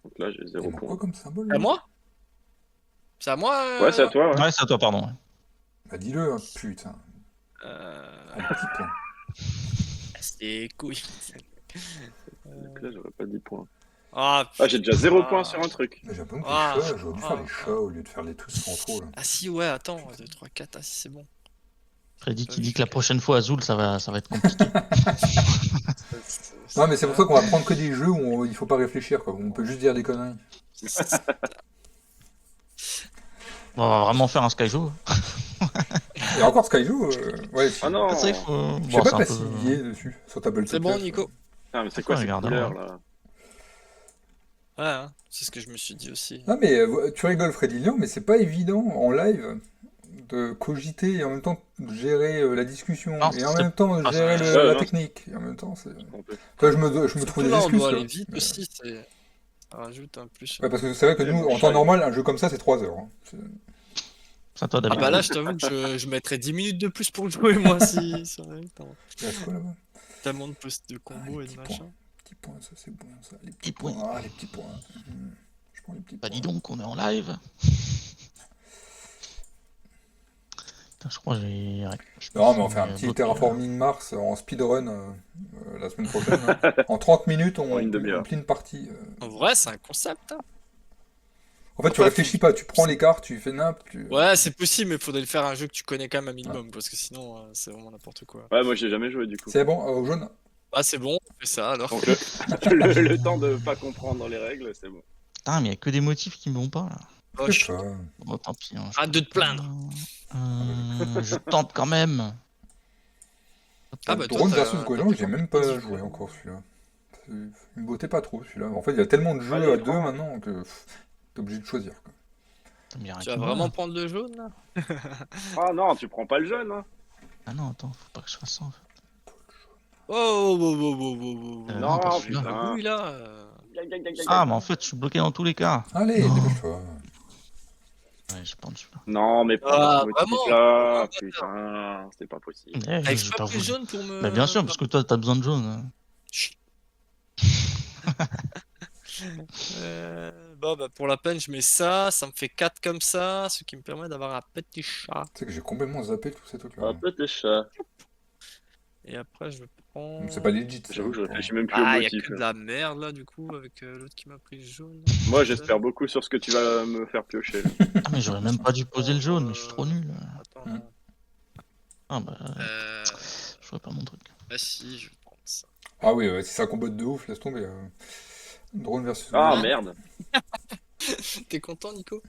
Donc là, j'ai Il 0 manque quoi points. comme symbole C'est à là? moi? C'est à moi Ouais, c'est à toi, ouais. Ouais, c'est à toi, pardon. Bah dis-le, hein, putain. Un petit point. C'est couilles. Donc là, j'aurais pas 10 points. Ah, Ah, j'ai déjà 0 ah. points sur un truc. Mais j'ai l'impression que Ah, les chats, j'aurais dû faire les ah, chats au lieu de faire les trucs sans trop là. Ah si, ouais, attends, 2, 3, 4, ah si, c'est bon. Freddy qui dit que la prochaine fois, Azul, ça va être compliqué. Non, mais c'est pour ça qu'on va prendre que des jeux où il faut pas réfléchir, quoi. Où on peut juste dire des conneries. On va vraiment faire un Skyjo. Et encore Skyjo, ouais, si. Ah non! Ça, il faut... Je sais Bon, pas c'est un pas peu... s'il y est dessus, sur Tabletop. C'est bon, Nico. Ah, mais c'est quoi ces Regarde, couleurs alors. là? Ouais, hein, c'est ce que je me suis dit aussi. Ah, mais tu rigoles, Freddy Lian, mais c'est pas évident en live de cogiter et en même temps de gérer la discussion Non, et en c'est- même temps de Ah, gérer c'est- la non. technique. Et en même temps, c'est. On peut- Toi, je me Surtout trouve des là, on excuses. doit quoi. aller vite Mais- aussi, ça rajoute un plus. Ouais, parce que c'est vrai que Mais nous, mon en chat, temps normal, un jeu comme ça, c'est 3 heures. Hein. C'est à toi, Ah David. bah là, je t'avoue que je mettrais 10 minutes de plus pour jouer, moi, si ça avait le temps. Il reste quoi là-bas? Tellement de postes de combos les et de petits machin. points. Petits points, ça c'est bon, ça. Les petits Petits points. points. Ah, les petits points. Je prends les petits Bah points. dis donc, on est en live. Putain, je crois que j'ai... Ouais, je Non, pense mais on que fait un j'ai petit bloqué, terraforming Mars en speedrun la semaine prochaine. Hein. En 30 minutes, En une demi-heure. on plie une partie. En vrai, c'est un concept. Hein. En fait, tu Enfin, réfléchis pas, tu prends les cartes, tu fais n'importe. Ouais, c'est possible, mais faudrait le faire un jeu que tu connais quand même un minimum, parce que sinon, c'est vraiment n'importe quoi. Ouais, moi j'ai jamais joué du coup. C'est bon, au jaune. Ah, c'est bon, on fait ça alors. Donc le temps de pas comprendre les règles, c'est bon. Putain, mais il y a que des motifs qui me vont pas, là. Oh, Je je- sais pas. Bon, tant pis. Hein, Arrête de te plaindre. Je tente quand même. Ah bah, toi, Drone t'as- versus t'as Goéland, des j'ai même pas compétences, joué quoi. encore celui-là. Il me bottait pas trop celui-là. En fait, il y a tellement de jeux Allez, à deux prends. maintenant que t'es obligé de choisir. Quoi. Ça me dit rien Tu qui vas me va, vraiment là. prendre le jaune là? Ah non, tu prends pas le jeune, hein. Ah non, attends, faut pas que je fasse ça, en fait. Oh, oh, oh, oh, oh, oh, oh. Non, pas Non, celui-là. putain. Oui, là. Ah, mais en fait, je suis bloqué dans tous les cas. Allez, Non. dépêche-toi. Ouais, je prends celui-là. Non, mais Ah, pas ce motif vraiment? là. Putain, c'était pas possible. Eh, T'as j'ai pas exprès pris le voulu. jaune pour me. Bah bien sûr, parce que toi, t'as besoin de jaune. Hein. Chut. Bon, bah pour la peine, je mets ça me fait 4 comme ça, ce qui me permet d'avoir un petit chat. Tu sais que j'ai complètement zappé tous ces trucs-là. Ah, petit chat. Et après, je prends. C'est pas legit. ça. J'avoue que je réfléchis même plus au Ah, y'a motif. que de la merde là, du coup, avec l'autre qui m'a pris le jaune. Moi, j'espère beaucoup sur ce que tu vas me faire piocher. Là. Ah, mais j'aurais même pas dû poser le jaune, mais je suis trop nul. Attends. Hmm. Ah bah, Euh. je vois pas mon truc. Bah si, je vais prendre ça. Ah oui, si ça combote de ouf, laisse tomber. Drone versus Ah Goéland. merde. T'es content, Nico?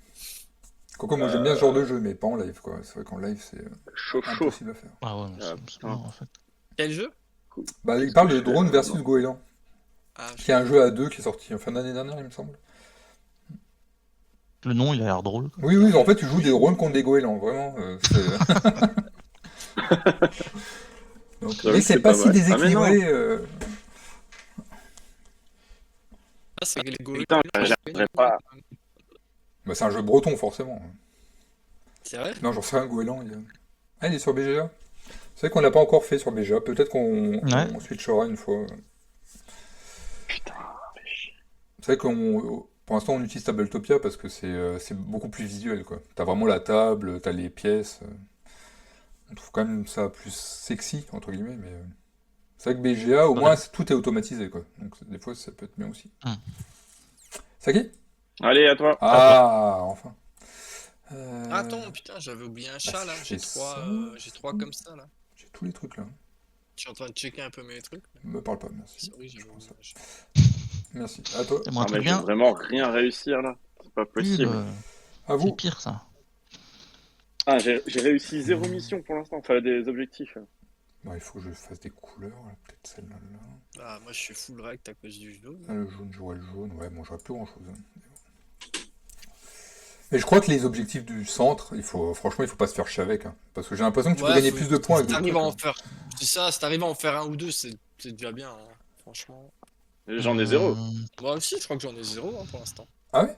Quoique moi j'aime bien ce genre de jeu, mais pas en live quoi. C'est vrai qu'en live c'est Chaud, chaud. impossible à faire. Ah ouais, mais Ah, c'est putain. mort en fait. Quel jeu? Cool. Bah il Qu'est-ce parle que de je fais, Drone versus non. Goéland, Ah, qui est un jeu à deux qui est sorti en fin d'année dernière il me semble. Le nom, il a l'air drôle, quoi. Oui, en fait tu joues des drones contre des goélands, vraiment. Donc, J'avoue mais que c'est c'est pas pas si mal. Ah mais non, déséquilibré. Ah, c'est les goélands, putain, ça se j'arriverai gagne. pas. Bah, c'est un jeu breton forcément. C'est vrai? Non, j'en sais un goéland. Ah, il est sur BGA. C'est vrai qu'on l'a pas encore fait sur BGA. Peut-être qu'on Ouais. on switchera une fois. Putain, fais chier. C'est vrai qu'on, pour l'instant, on utilise Tabletopia parce que c'est beaucoup plus visuel, quoi. T'as vraiment la table, t'as les pièces. On trouve quand même ça plus sexy, entre guillemets, mais c'est vrai que BGA, au Ouais. moins, tout est automatisé, quoi. Donc, des fois, ça peut être bien aussi. Hum. Saki? Allez, à toi. Ah, enfin. Attends, putain, j'avais oublié un chat si là. je J'ai fais trois, ça, j'ai trois comme ça là. J'ai tous les trucs, là. Je suis en train de checker un peu mes trucs. Me parle pas, merci. Sorry, Je j'avais prends oublié ça. un chat. Merci. À toi. T'aimerais un Ah mais truc je vais bien? vraiment rien réussir là. C'est pas Nul. possible. À C'est vous. pire, ça. Ah, j'ai réussi 0 mission pour l'instant. Enfin, des objectifs. Bon, il faut que je fasse des couleurs, là. Peut-être celle-là. Là. Ah, moi je suis full rect à cause du jaune. Ah, le jaune, j'aurai le jaune. Ouais, bon, j'aurai plus grand-chose. Mais je crois que les objectifs du centre, franchement, il faut pas se faire chier avec. Hein. Parce que j'ai l'impression que tu peux gagner plus de points avec Si d'autres t'arrives à trucs. en faire, c'est ça, si t'arrives à en faire un ou deux, c'est déjà bien, hein, franchement. J'en ai 0. Moi aussi, je crois que j'en ai 0 hein, pour l'instant. Ah ouais?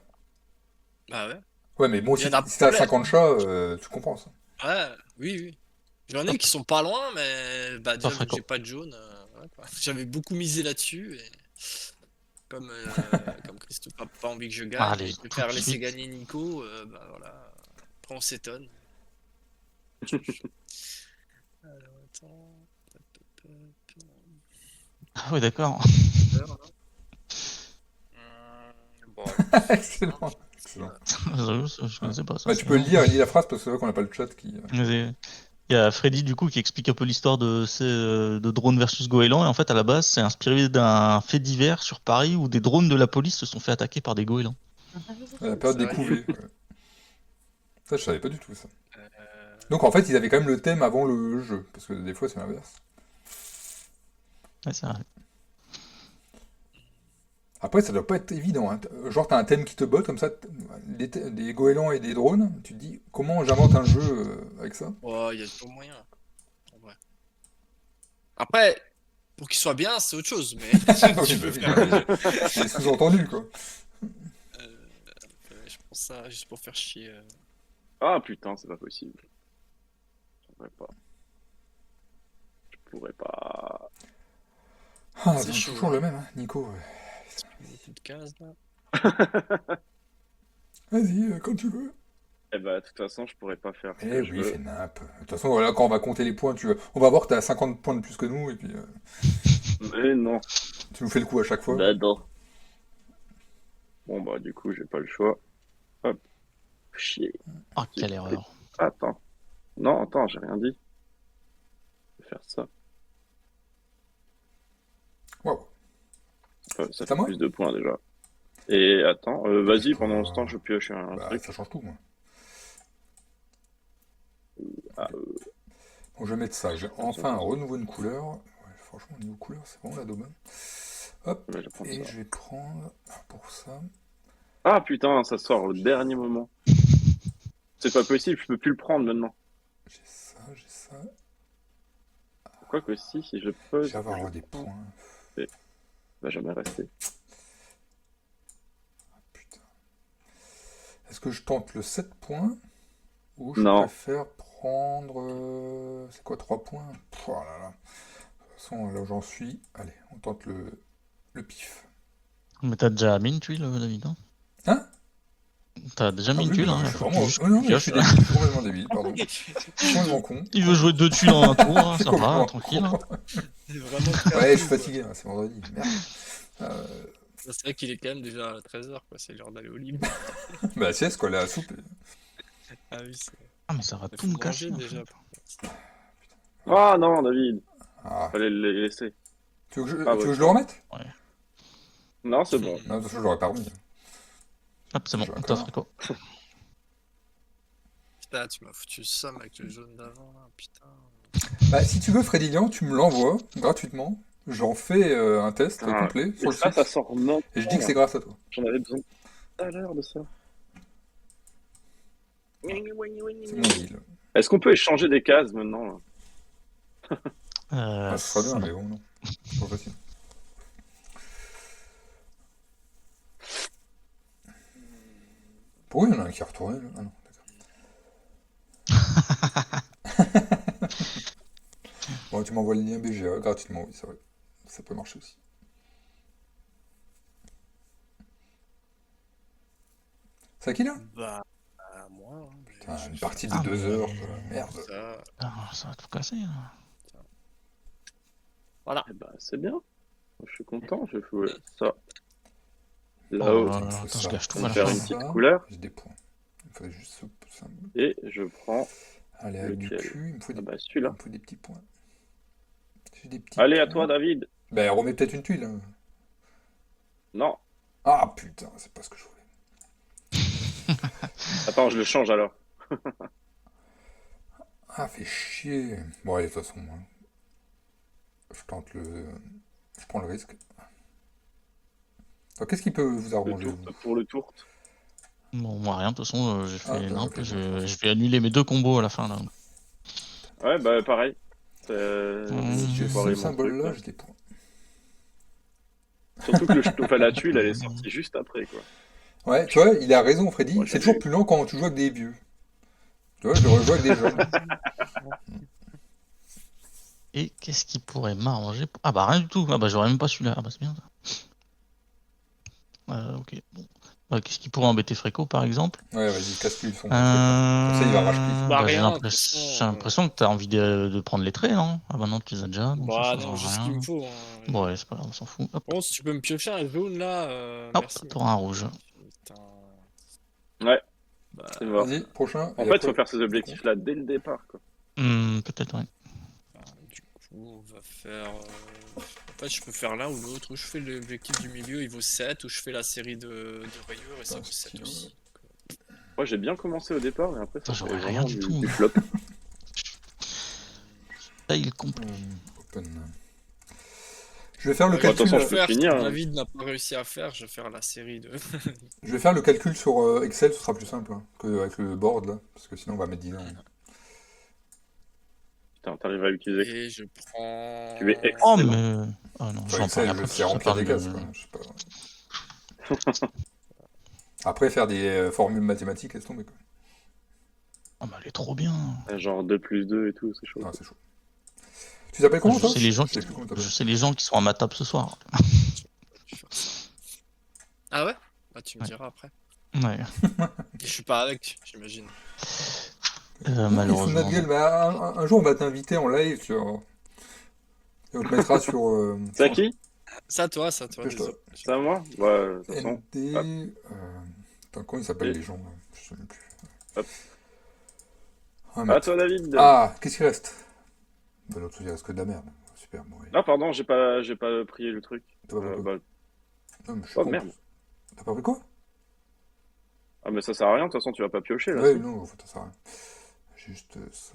Bah ouais. Ouais, mais bon, Il y si, en a si t'as plein. 50 chats, tu comprends ça. Ouais, oui. J'en ai qui sont pas loin, mais bah déjà vu que fréquent. j'ai pas de jaune, ouais, quoi. J'avais beaucoup misé là-dessus et comme comme Christophe a pas envie que je gagne, Allez, il tout préfère de laisser suite. gagner Nico, bah voilà. Après on s'étonne. Alors attends. Ah ouais, d'accord. Bon, Excellent. Excellent. Je connaissais pas ça. Bah, c'est tu peux le marrant. lire, lis la phrase parce que c'est vrai qu'on n'a pas le chat qui. Il y a Freddy du coup qui explique un peu l'histoire de drone versus goéland et en fait à la base c'est inspiré d'un fait divers sur Paris où des drones de la police se sont fait attaquer par des goélands. La période des Sérieux couvées. Ouais. Ça, je savais pas du tout ça. Euh, Donc en fait, ils avaient quand même le thème avant le jeu. Parce que des fois, c'est l'inverse. Ouais, c'est vrai. Après, ça doit pas être évident. Hein. Genre, t'as un thème qui te botte comme ça, des goélands et des drones. Tu te dis, comment j'invente un jeu avec ça? Oh, il y a toujours moyen. En vrai. Après, pour qu'il soit bien, c'est autre chose, mais Oui, tu bah peux oui, faire. c'est sous-entendu, quoi. Je prends ça juste pour faire chier. Ah putain, c'est pas possible. Je pourrais pas. Je pourrais pas. Ah, C'est donc, chaud, toujours hein. le même, hein, Nico. Beaucoup de cases là. Vas-y, quand tu veux. Eh bah, de toute façon, je pourrais pas faire ce Eh que je oui, veux. fais nappe. De toute façon, voilà, quand on va compter les points, on va voir que t'as 50 points de plus que nous, et puis Mais non. tu nous fais le coup à chaque fois. Bah non. Bon bah du coup, j'ai pas le choix. Hop. Chier. Ah, quelle erreur. Attends. Non, attends, j'ai rien dit. Je vais faire ça. Waouh. Ça C'est à fait moi? plus de points déjà. Et attends, vas-y, Parce que, pendant ce temps, je pioche un Bah, truc. ça change tout, moi. Ah, Bon, je vais mettre ça. J'ai enfin un renouveau une couleur. Ouais, franchement, niveau couleur, c'est vraiment la daube. Hein. Hop. je vais prendre Et ça. je vais prendre pour ça. Ah putain, ça sort au dernier moment. C'est pas possible, je peux plus le prendre maintenant. J'ai ça, j'ai ça. Quoique si je peux. Je vais avoir des points. Va jamais rester. Putain. Est-ce que je tente le 7 points? Ou je Non. préfère prendre. C'est quoi, 3 points? Oh là là. De toute façon, là où j'en suis. Allez, on tente le pif. Mais t'as déjà mis une tuile, David, hein? Hein? T'as déjà mis Ah une oui, tuile, mais hein? je suis Faut que vraiment. tu juste Oh non, mais je pioches, suis là. débile, je suis complètement débile, pardon. Je suis complètement con. Il veut jouer 2 tuiles en un tour, hein, ça va, Complètement tranquille. Hein. C'est vraiment très Ouais, je suis rapide, quoi. fatigué, hein, c'est vendredi. Merde. C'est vrai qu'il est quand même déjà à 13h, quoi. C'est l'heure d'aller au lit. Bah, sieste, quoi, la soupe. Ah oui, c'est. Ah, mais ça va Il tout faut me casser. manger En déjà. fait. Ah non, David, Ah. fallait le laisser. Tu veux que je, Ah, tu veux ouais. que je le remette? Non, c'est bon. Non, de toute façon, je l'aurais pas remis. Hop, c'est bon, Je on vois t'a encore. Fréco. Putain, tu m'as foutu le seum avec le jaune d'avant, là, putain. Bah, si tu veux, Fredilian, tu me l'envoies gratuitement. J'en fais un test Putain, complet et sur le ça site. sort maintenant, Et je dis que là. c'est grâce à toi. J'en avais besoin tout à l'heure de ça. C'est mon deal. Est-ce qu'on peut échanger des cases maintenant, là? Ah, ce sera bien, Non. mais bon, non. C'est pas facile. Pourquoi il y en a un qui est retourné là? Ah non, d'accord. Bon, tu m'envoies le lien BGA gratuitement, oui, c'est vrai. Ça peut marcher aussi. C'est à qui là? Bah, moi, hein, Putain, je une vais partie de Ah, 2 heures, mais... merde. ça. Ah, ça va tout casser, là. Voilà. Eh ben, c'est bien. Je suis content. Je fais ça Oh là-haut. là Il me là, faut attends, je ça. gâche Ça tout me à la faire fin. une Là. petite Ça, couleur. j'ai des points. Il me faudrait juste ça. Et je prends. Allez, avec du Lequel? cul, il me faut Ah des... bah il celui-là. me faut des petits points. J'ai des petits Allez, à points. toi, David. Ben, remets peut-être une tuile. Hein. Non. Ah putain, c'est pas ce que je voulais. Attends, je le change alors. Ah, fait chier. Bon, allez, de toute façon, moi, je tente le... Je prends le risque. Alors, qu'est-ce qui peut vous Le arranger, tour vous? pour le tour. Bon, moi, rien, de toute façon, j'ai Ah, fait bah, nimp. ok, bon, je m'en fous. Je vais annuler mes 2 combos à la fin, là. Ouais, bah pareil. Si J'ai j'ai Mmh. ce foiré mon truc symbole-là, là. j'ai des points. Surtout que enfin, la tuile, elle est sortie juste après, quoi. Ouais, tu vois, il a raison, Freddy. Moi, C'est j'avais toujours plus lent quand tu joues avec des vieux. Tu vois, je devrais jouer avec des jeunes. Et qu'est-ce qui pourrait m'arranger Ah bah rien du tout. Ah bah j'aurais même pas celui-là. Ah bah c'est bien ça. Ok, bon. Qu'est-ce qui pourrait embêter Fréco par exemple? Ouais, vas-y, casse-lui son truc là. Comme ça, il va rage quit. Bah, Bah, j'ai rien, de toute façon. l'impression que t'as envie de prendre les traits, non? Ah bah non, tu les as déjà, donc ça Bah, changera non, juste ce qu'il me rien. faut. Hein. Bon, ouais, c'est pas grave, on s'en fout. Hop, Bon, si tu peux me piocher un jaune là, hop, merci. t'auras un rouge. Putain. Ouais, Bah, c'est mort. Vas-y, prochain. En Et fait, il après, faut faire ces je objectifs là dès le départ, quoi. Peut-être, ouais. du coup, on va faire. En fait, je peux faire l'un ou l'autre. Ou je fais l'objectif du milieu, il vaut 7, ou je fais la série de rayures et ça Ah, vaut 7 stylo. aussi. Moi, j'ai bien commencé au départ, mais après, ça Putain, fait j'aurais rien vraiment du tout. du flop. Fail complet. Open. Je vais faire le Ouais, calcul. attention, je je peux vais faire ce finir, que hein. David n'a pas réussi à faire, je vais faire la série de. Je vais faire le calcul sur Excel, ce sera plus simple hein, qu'avec le board là, parce que sinon on va mettre 10 ans. Putain, t'arrives à utiliser. Et je prends. Tu es Oh, excellent. mais. Ah non, Enfin, j'en parle Excel, après. c'est Ça remplir parle des cases, de... quoi. Je sais pas. Après, faire des formules mathématiques, laisse tomber, quoi. Oh, mais elle est trop bien. Genre 2 plus 2 et tout, c'est chaud. Ah, c'est chaud. Tu t'appelles comment, Je toi? sais les gens Je sais plus comment je t'appelles. sais les gens qui sont à ma table ce soir. Je vais faire ça. Ah ouais? Bah, tu me Ouais. diras après. Ouais. Et je suis pas avec, j'imagine. Non, il se fout de Malheureusement. notre gueule, mais un jour on va t'inviter en live, tu vois. Et on te mettra sur. C'est à qui? Ça, toi, Dépêche-toi. désolé. C'est à moi? Ouais, de toute façon. ND. Hop. Attends, comment ils s'appellent Et- les gens là? Je sais même plus. Hop. Ah, À mais- toi, David. Ah, qu'est-ce qu'il reste? Bah, l'autre, il reste que de la merde. Super, bon, ouais. Ah, pardon, j'ai pas prié le truc. T'as pas pris quoi? Bah, Non, mais je suis oh con. merde. T'as pas pris quoi? Ah, mais ça sert à rien, de toute façon, tu vas pas piocher là. Ouais, si. non, en fait, ça sert à rien. Juste ça.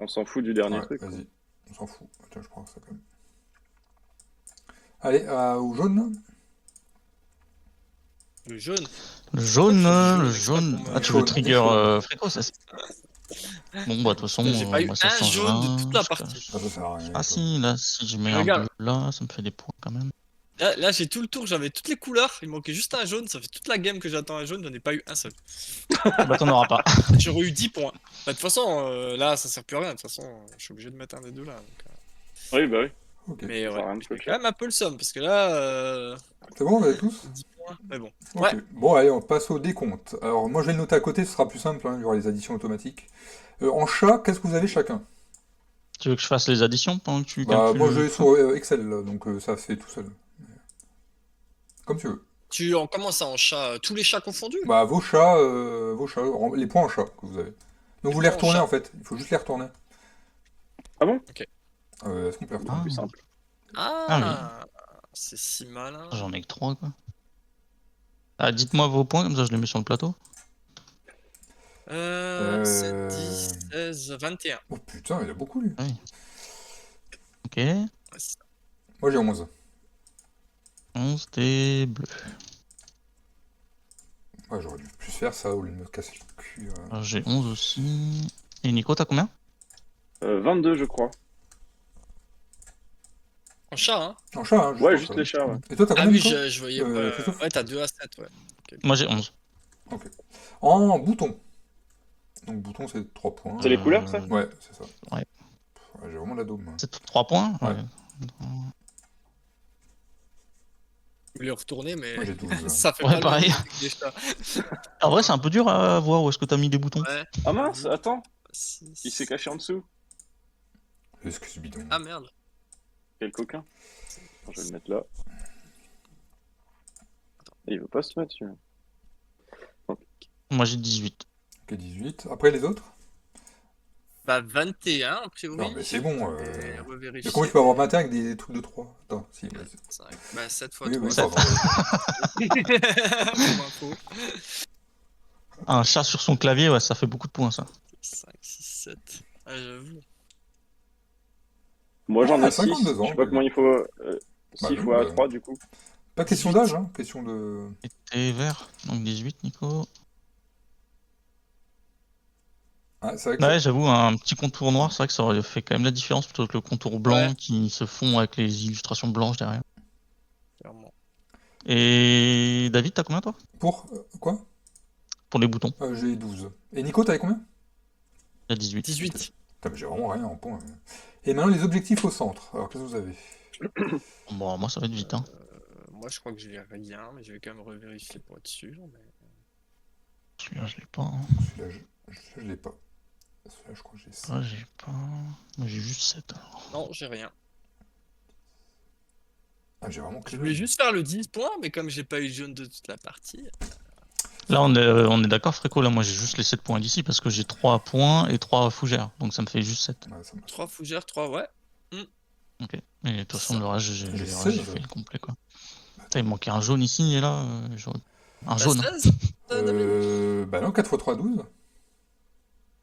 On s'en fout du dernier Ouais, truc. vas-y, on s'en fout. Tiens, je prends ça quand même. Allez, au jaune là. Le jaune. Le jaune, Pourquoi le tu fais du jaune jaune. exprès pour Ah, me- tu veux Jaune, trigger jaune. Fréco, ça c'est. Bon, bah, de toute façon, Putain, j'ai pas eu moi, ça un change jaune de rien. toute la partie. Ah, ça sert à rien. Ah, ça. si, là, si je mets un Regarde. bleu là, ça me fait des points quand même. Là, j'ai tout le tour, j'avais toutes les couleurs, il manquait juste un jaune, ça fait toute la game que j'attends un jaune, j'en ai pas eu un seul. Bah, t'en auras pas. J'aurais eu 10 points. Bah, de toute façon, là, ça sert plus à rien, de toute façon, je suis obligé de mettre un des deux là. Oui, bah oui. Ok. Mais Ça sert à rien ouais, de j'ai piocher. quand même un peu le somme, parce que là, C'est bon, on avait tous? 10 points, mais bon. Ok. Ouais. Bon, allez, on passe au décompte. Alors, moi, je vais le noter à côté, ce sera plus simple, hein, il y aura les additions automatiques. En chat, qu'est-ce que vous avez chacun? Tu veux que je fasse les additions pendant que tu Bah, calcules moi, je le vais truc sur Excel, là, donc ça fait tout seul. Comme tu veux. Tu en commences ça en chat, tous les chats confondus? Bah, vos chats, les points en chat que vous avez. Donc, vous les points en retournez chat. en fait, il faut juste les retourner. Ah bon? Est-ce qu'on peut les retourner? Ah, Plus simple. Ah, c'est si malin. j'en ai que 3 quoi. Ah, dites-moi vos points, comme ça je les mets sur le plateau. 7, 10, 16, 21. Oh putain, il a beaucoup lui. Ah oui. Ok. Ouais, c'est ça. Moi j'ai 11. 11 des bleus. Ouais, j'aurais dû plus faire ça au lieu de me casser le cul. Alors, j'ai 11 aussi. Et Nico, t'as combien? 22, je crois. En chat, hein? En chat, hein, Ouais, pense, juste les chats, ouais. Et toi, t'as Ah combien oui, Nico je voyais pas. Christophe Ouais, t'as 2 à 7, ouais. Moi j'ai 11. Ok. En bouton. Donc bouton, c'est 3 points. C'est les couleurs, ça? Ouais, c'est ça. Ouais. Ouais, j'ai vraiment la daube. Moi. C'est 3 points? Ouais. Je voulais retourner, mais Moi j'ai 12. ça fait Ouais, pas le pareil. même truc que les chats. En vrai, c'est un peu dur à voir où est-ce que t'as mis des boutons. Ouais. Ah mince, attends, Six. il s'est caché en dessous. Excuse bidon. Ah merde. Quel coquin. Attends, je vais le mettre là. Et il veut pas se mettre, celui-là. Moi j'ai 18. Ok, 18. Après les autres Bah 21 a priori. Non, mais c'est bon. Et Mais revérifier. comment tu peux avoir 21 avec des trucs de 3? Attends, si. Vas-y. Bah 7 fois Oui, 3. oui, Sept. pardon. Pour info. Un chat sur son clavier, ouais, ça fait beaucoup de points ça. 5, 6, 7. Ah j'avoue. Moi j'en Ah, ai 6. 52 ans, Je sais pas oui. comment il faut. Bah, 6 oui, fois bah. 3 du coup. Pas question 18. d'âge, hein. Question de. Et t'es vert, donc 18 Nico. Ah, c'est vrai que. Ouais, j'avoue, un petit contour noir, c'est vrai que ça aurait fait quand même la différence plutôt que le contour blanc Ouais. qui se fond avec les illustrations blanches derrière. Clairement. Et David, t'as combien toi? Pour. Quoi Pour les boutons? J'ai 12. Et Nico, t'avais combien Il y a 18. 18. Putain, mais j'ai vraiment rien en points. Et maintenant, les objectifs au centre. Alors, qu'est-ce que vous avez Bon, moi ça va être vite, hein. Moi je crois que j'ai rien, mais je vais quand même revérifier pour être sûr. Mais... Celui-là, je l'ai pas. Hein. Celui-là, je l'ai pas. Celui-là, je crois que j'ai ça. Ouais, j'ai pas. Moi j'ai juste 7 alors. Non, j'ai rien. Ah, j'ai vraiment que Je voulais juste faire le 10 points, mais comme j'ai pas eu jaune de toute la partie. Là, on est d'accord, Fréco. Là, moi j'ai juste les 7 points d'ici parce que j'ai 3 points et 3 fougères. Donc ça me fait juste 7. Ouais, ça marche. 3 fougères, 3, ouais. Ok. Et de toute façon, le reste, j'ai J'ai le reste, 16. j'ai fait le complet quoi. Putain, il me manquait un jaune ici et là. Un T'as jaune. 16 David Bah non, 4 x 3, 12.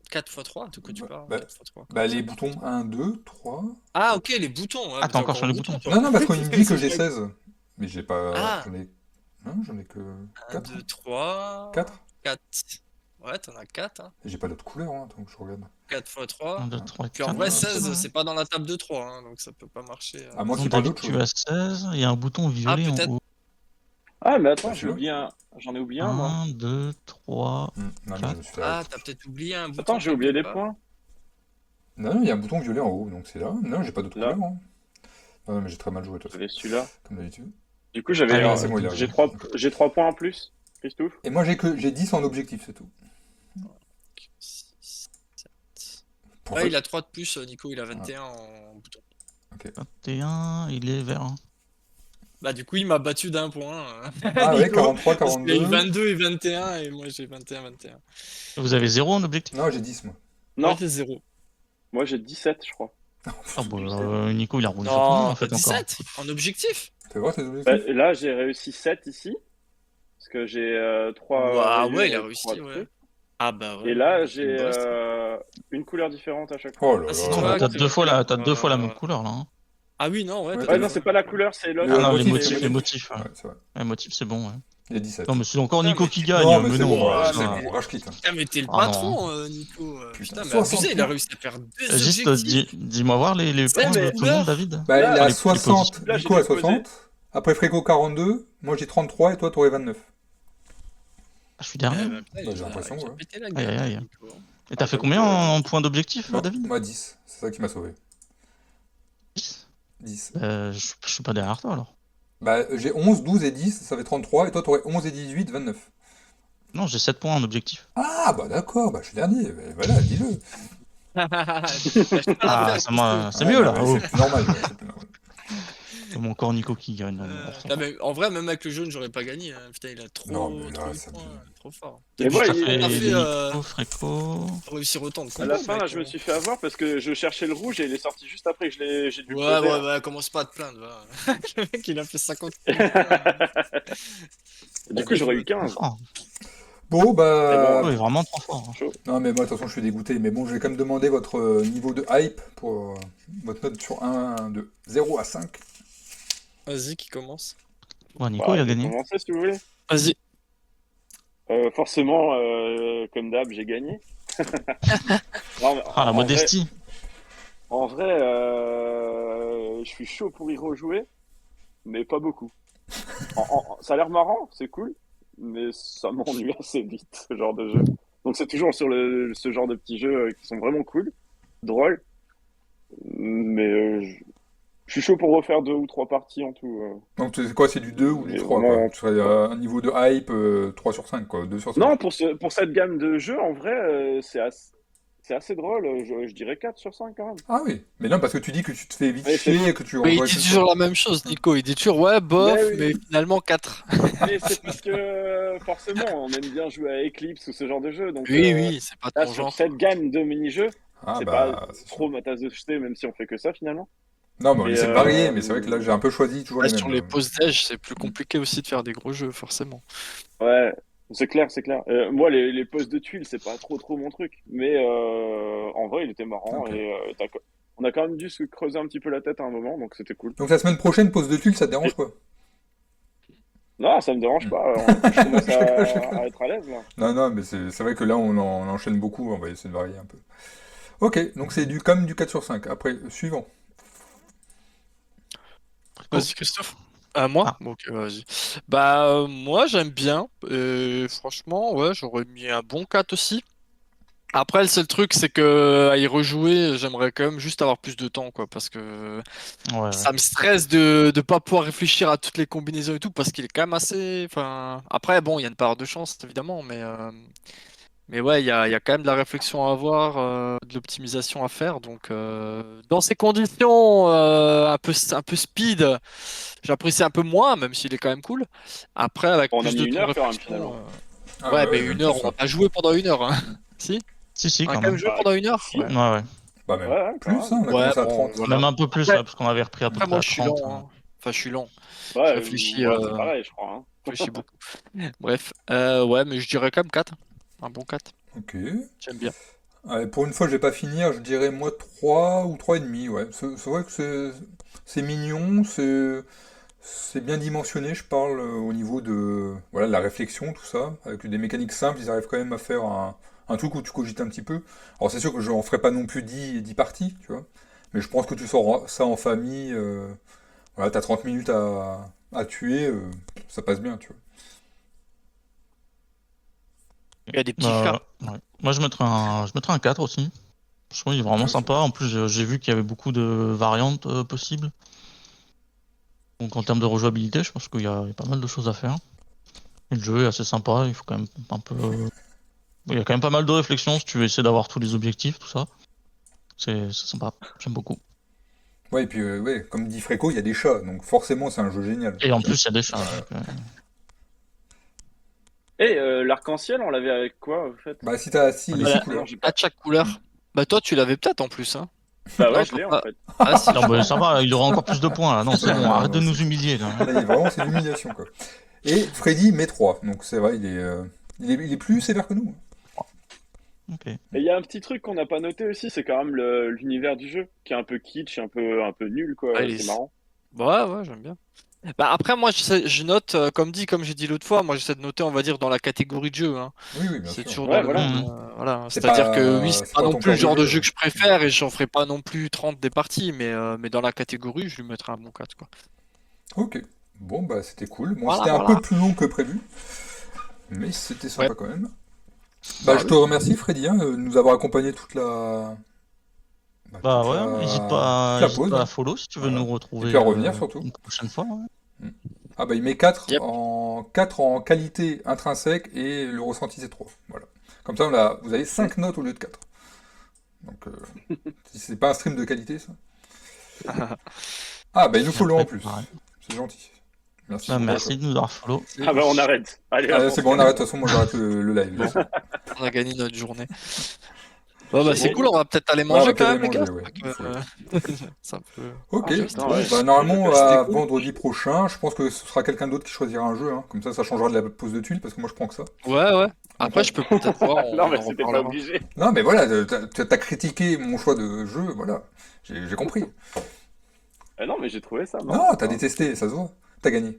4 x 3, de quoi tu parles? Bah, 4 x 3. Bah, les boutons 1, 2, 3. Ah, ok, les boutons. Ah, t'es encore sur les boutons. toi. Non, non, parce qu'on me dit que j'ai 16. Mais j'ai pas. Ah. J'en ai. Non, j'en ai que 1, 4. 2, 3. 4. 4. Ouais, t'en as 4. Hein. Et j'ai pas d'autres couleurs, hein, donc je regarde. 4 x 3. 1, 2, 3, Puis en 4. vrai, C'est 16, bon. c'est pas dans la table de 3, hein, donc ça peut pas marcher. À moins Donc, qu'il parle David, d'autre tu chose. as 16. Il y a un bouton violet en peut-être. haut. Ah, mais attends, Bah, j'ai celui-là. oublié un. J'en ai oublié un, moi. 1, 2, 3. Non, mais je me suis fait. Ah, t'as peut-être oublié un bouton. Attends, j'ai oublié des quelque points. Non, non, il y a un bouton violet en haut, donc c'est là. Non, j'ai pas d'autres Là. couleurs. Hein. Non, mais j'ai très mal joué, de toute façon, J'avais celui-là. comme d'habitude. Du coup, j'avais. Ah, c'est bon, il a J'ai raison. 3 points en plus, Christophe. Et moi, j'ai 10 en objectif, c'est tout. part. 6, 7. Pour Ouais, fait- il a 3 de plus, Nico, il a 21 en bouton. 21, il est vert. Hein. Bah, du coup, il m'a battu d'un point. Ah ouais, Nico, 43, parce qu'il a eu 42. 22 et 21, et moi j'ai 21, 21. Vous avez 0 en objectif? Non, j'ai 10, moi. Non, Moi j'ai 0. moi j'ai 17, je crois. Ah bah, Nico, il a roulé sur tout le monde Non, en fait encore. 17 en objectif. Fais voir tes Bah, objectifs. là, j'ai réussi 7 ici. Parce que j'ai 3. Bah ouais, il a réussi, ouais. Ah bah ouais. Et là, c'est j'ai une bosse. une couleur différente à chaque fois. Oh là Ah, c'est là. Ah, toi bah, t'as qui- deux fois la même couleur là. Hein. Ah oui, non, ouais. Ouais, t'as Ouais, raison. non, c'est pas la couleur, c'est l'autre. Ah non, les motifs, motifs. Ouais. Ouais, c'est vrai. Les motifs, c'est bon. Ouais. Il y a 17. Non, mais c'est encore Putain, Nico mais qui tu- gagne. Non, mais mais c'est non, bon, ouais, c'est mais- bon, rage quitte. Putain, mais t'es le Ah non. patron, Nico. Putain, Putain, mais 60 abusé, il a points. réussi à faire 2 Juste, objectifs. dis-moi voir les C'est points de mais tout le monde, David. Bah, Là, il a les 60, positions. Là, Nico j'ai a 60. Après Fréco 42, moi j'ai 33 et toi t'aurais 29. Ah, je suis derrière. Bah, putain, Bah, il j'ai a- l'impression, il a ouais. pété la Aïe, gueule, aïe, aïe. Nico. Et t'as Ah, fait j'avoue combien que- en points d'objectif, Non, David? moi 10, c'est ça qui m'a sauvé. 10. 10. Je suis pas derrière toi alors. Bah j'ai 11, 12 et 10, ça fait 33 et toi t'aurais 11 et 18, 29. Non, j'ai 7 points en objectif. Ah bah d'accord, bah je suis dernier, bah, voilà, dis-le. Ah, c'est Ouais, mieux là. ouais, Oh. c'est plus normal. Ouais, c'est plus normal. C'est mon corps Nico qui gagne. Non, mais en vrai, même avec le jaune, j'aurais pas gagné. Hein. Putain, il a Non, mais là, trop de ça points, me- trop fort. Mais Et moi, puis, Ça il- fait t'as fait Nico, Fréco. réussir autant de À combos, la fin, mec. là, je me suis fait avoir parce que je cherchais le rouge et il est sorti juste après que j'ai dû le Ouais, poser. ouais, là. ouais, commence pas à te plaindre. Va. Le mec, il a fait 50 points. Du coup, j'aurais eu Trop 15. fort. Bon, Mais bon, bah. Oui, vraiment trop fort. chaud. Non, mais moi, de toute façon, je suis dégoûté. Mais bon, je vais quand même demander votre niveau de hype pour votre note sur de 0 à 5. Vas-y, qui commence? Ouais, Nico, Bah, il a je vais gagné. commencer si vous voulez. Vas-y. Forcément, comme d'hab, j'ai gagné. Non, mais Ah, la modestie. En vrai, je suis chaud pour y rejouer, mais pas beaucoup. Ça a l'air marrant, c'est cool, mais ça m'ennuie assez vite, ce genre de jeu. Donc c'est toujours sur ce genre de petits jeux qui sont vraiment cool, drôles, mais je suis chaud pour refaire 2 ou 3 parties en tout. Donc, c'est quoi? C'est du 2 ou du Mais 3, vraiment, quoi? Tu serais à un niveau de hype 3 sur 5, quoi. 2 sur 5. non, pour cette gamme de jeux, en vrai, c'est assez drôle. Je dirais 4 sur 5 quand même. Ah oui. Mais non, parce que tu dis que tu te fais vite Mais chier et que tu Mais il rejouerais dit qu'une toujours fois. la même chose, Nico. Il dit toujours, ouais, bof, Mais oui. mais finalement 4. Mais c'est parce que forcément, on aime bien jouer à Eclipse ou ce genre de jeu. Donc Oui, oui, c'est pas là, ton sur genre. cette gamme de mini-jeux, Ah c'est pas bah, c'est sûr. trop ma tasse de thé, même si on fait que ça finalement. Non, mais on Et, essaie de varier, mais c'est vrai que là, j'ai un peu choisi toujours Là, les sur mêmes. les pauses d'âge, c'est plus compliqué aussi de faire des gros jeux, forcément. Ouais, c'est clair, c'est clair. Moi, les postes de tuiles, c'est pas trop mon truc. Mais en vrai, il était marrant Ok. et on a quand même dû se creuser un petit peu la tête à un moment, donc c'était cool. Donc la semaine prochaine, pause de tuiles, ça te dérange pas? Non, ça me dérange Hmm. pas. Je commence Je rigole, je rigole. à être à l'aise là. Non, non, mais c'est vrai que là, on enchaîne beaucoup, on va essayer de varier un peu. Ok, donc c'est comme du 4 sur 5. Après, suivant. Fréco. Vas-y, Christophe. Moi? Ah. Bon, ok, vas-y. Bah, moi, j'aime bien. Franchement, ouais, j'aurais mis un bon 4 aussi. Après, le seul truc, c'est que à y rejouer, j'aimerais quand même juste avoir plus de temps, quoi, parce que Ouais, ça me stresse de pas pouvoir réfléchir à toutes les combinaisons et tout, parce qu'il est quand même assez. Enfin, après, bon, il y a une part de chance, évidemment, mais ouais, il y a quand même de la réflexion à avoir, de l'optimisation à faire. Donc, dans ces conditions, un peu speed, j'apprécie un peu moins, même s'il est quand même cool. Après, avec On a plus mis de une temps de heure quand même réflexion, finalement. Ah ouais, bah mais ouais, même 1 heure, plus, on va hein. pas jouer pendant 1 heure, hein. Si? Si, On a quand quand même même. joué Bah, pendant 1 heure? si. Ouais. Ouais, ouais. Bah même Ouais, quand plus, même. hein, on a Ouais, commencé à bon, 30. voilà. Même un peu plus, Après, ouais, parce qu'on avait repris à peu après, près moi, à je suis 30. lent, hein. Enfin, je suis lent. Je Ouais, réfléchis, ouais, c'est pareil, je crois. Hein. réfléchis beaucoup. Bref, ouais, mais je dirais quand même 4. Un bon 4. Ok. J'aime bien. Allez, pour une fois, je vais pas finir, je dirais moi 3 ou 3,5, ouais. C'est vrai que c'est mignon, c'est bien dimensionné, je parle au niveau de, voilà, de la réflexion, tout ça. Avec des mécaniques simples, ils arrivent quand même à faire un truc où tu cogites un petit peu. Alors c'est sûr que je n'en ferai pas non plus 10 parties, tu vois. Mais je pense que tu sors ça en famille, voilà, t'as 30 minutes à tuer, ça passe bien, tu vois. Il y a des petits chats. Ouais. Moi, je mettrais un 4 aussi. Je trouve qu'il est vraiment Ok. sympa. En plus, j'ai vu qu'il y avait beaucoup de variantes possibles. Donc, en termes de rejouabilité, je pense qu'il y a pas mal de choses à faire. Et le jeu est assez sympa. Il faut quand même un peu. Il y a quand même pas mal de réflexions si tu veux essayer d'avoir tous les objectifs, tout ça. C'est sympa. J'aime beaucoup. Ouais, et puis, ouais, comme dit Fréco, il y a des chats, donc forcément c'est un jeu génial. Et en plus, il y a des chats. Euh, donc, Et l'arc-en-ciel, on l'avait avec quoi, en fait? Bah si t'as si, les Voilà. 6 Ah non, couleurs. j'ai pas. À chaque couleur. Bah, toi, tu l'avais peut-être en plus, hein. Bah Non, ouais, je toi l'ai en pas. fait. Ah, si. Non, bah, ça va, il aura encore plus de points là. Non, c'est Non, bon, non, arrête non, de nous humilier là. là, vraiment, c'est l'humiliation, quoi. Et Freddy met 3, donc c'est vrai, il est plus sévère que nous. Ok. Et il y a un petit truc qu'on n'a pas noté aussi, c'est quand même l'univers du jeu, qui est un peu kitsch, un peu nul, quoi. Ouais, C'est marrant. Ouais, ouais, j'aime bien. Bah, après, moi, je note, comme j'ai dit l'autre fois, moi, j'essaie de noter, on va dire, dans la catégorie de jeu, hein. Oui, oui, bien C'est sûr. toujours dans Ouais, le voilà. même. Mhm. Voilà. C'est C'est-à-dire que oui, pas, c'est c'est pas pas non ton plus le cœur de genre de jeu. jeu que je préfère et j'en ferai pas non plus 30 des parties, mais dans la catégorie, je lui mettrai un bon 4, quoi. Ok. Bon, bah c'était cool. Bon, Voilà, c'était un voilà. peu plus long que prévu, mais c'était Ouais. sympa quand même. Bah, Bah je oui. te remercie, Freddy, hein, de nous avoir accompagné Bah ouais, toute la hésite pause, pas hein. à follow si tu veux Voilà. nous Et retrouver puis à revenir surtout. une prochaine fois. Ouais. Mm. Ah bah il met 4 Yep. en qualité intrinsèque et le ressenti c'est 3. Voilà. Comme ça vous avez 5 notes au lieu de 4. Donc c'est pas un stream de qualité ça. Ah, bah il nous follow en Après, plus. pareil. C'est gentil. Merci. Bah, merci de nous avoir follow. Ah bah on arrête. Allez, Ah, avance. c'est bon, on arrête. De toute façon, moi j'arrête le live. Bon. On a gagné notre journée. Bon, bah, c'est Bon. cool, on va peut-être aller Ouais, on va manger peut-être quand aller même, les gars. manger, ouais. C'est vrai que, c'est un peu. Ok, Ah, bon, putain, ouais. bah, normalement, C'était à cool. vendredi prochain, je pense que ce sera quelqu'un d'autre qui choisira un jeu. Hein. Comme ça changera de la pose de tuiles, parce que moi je prends que ça. Ouais. Après, je peux peut-être voir, Non, on mais en c'était pas reparlera. obligé. Non, mais voilà, t'as critiqué mon choix de jeu, voilà. J'ai compris. Non, mais j'ai trouvé ça Non, marrant. t'as détesté, ça se voit. T'as gagné.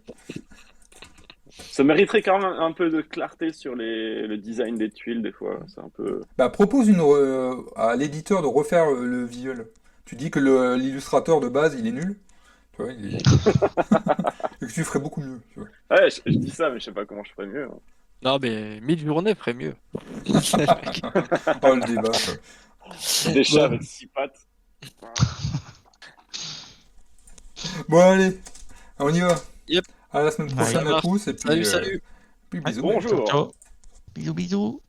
Ça mériterait quand même un peu de clarté sur le design des tuiles, des fois. C'est un peu. Bah, propose à l'éditeur de refaire le visuel. Tu dis que l'illustrateur de base, il est nul. Tu vois, et que tu ferais beaucoup mieux. Tu vois. Ouais, je dis ça, mais je sais pas comment je ferais mieux. Hein. Non, mais 1000 journées ferait mieux. Oh, le débat. Quoi. Des chats Bon. avec 6 pattes. Bon, allez, on y va. Yep. À la semaine Ouais. prochaine Ça à marche. tous. Et puis, Salut. puis Ouais. bisous. Bonjour. Ciao, ciao. Bisous, bisous.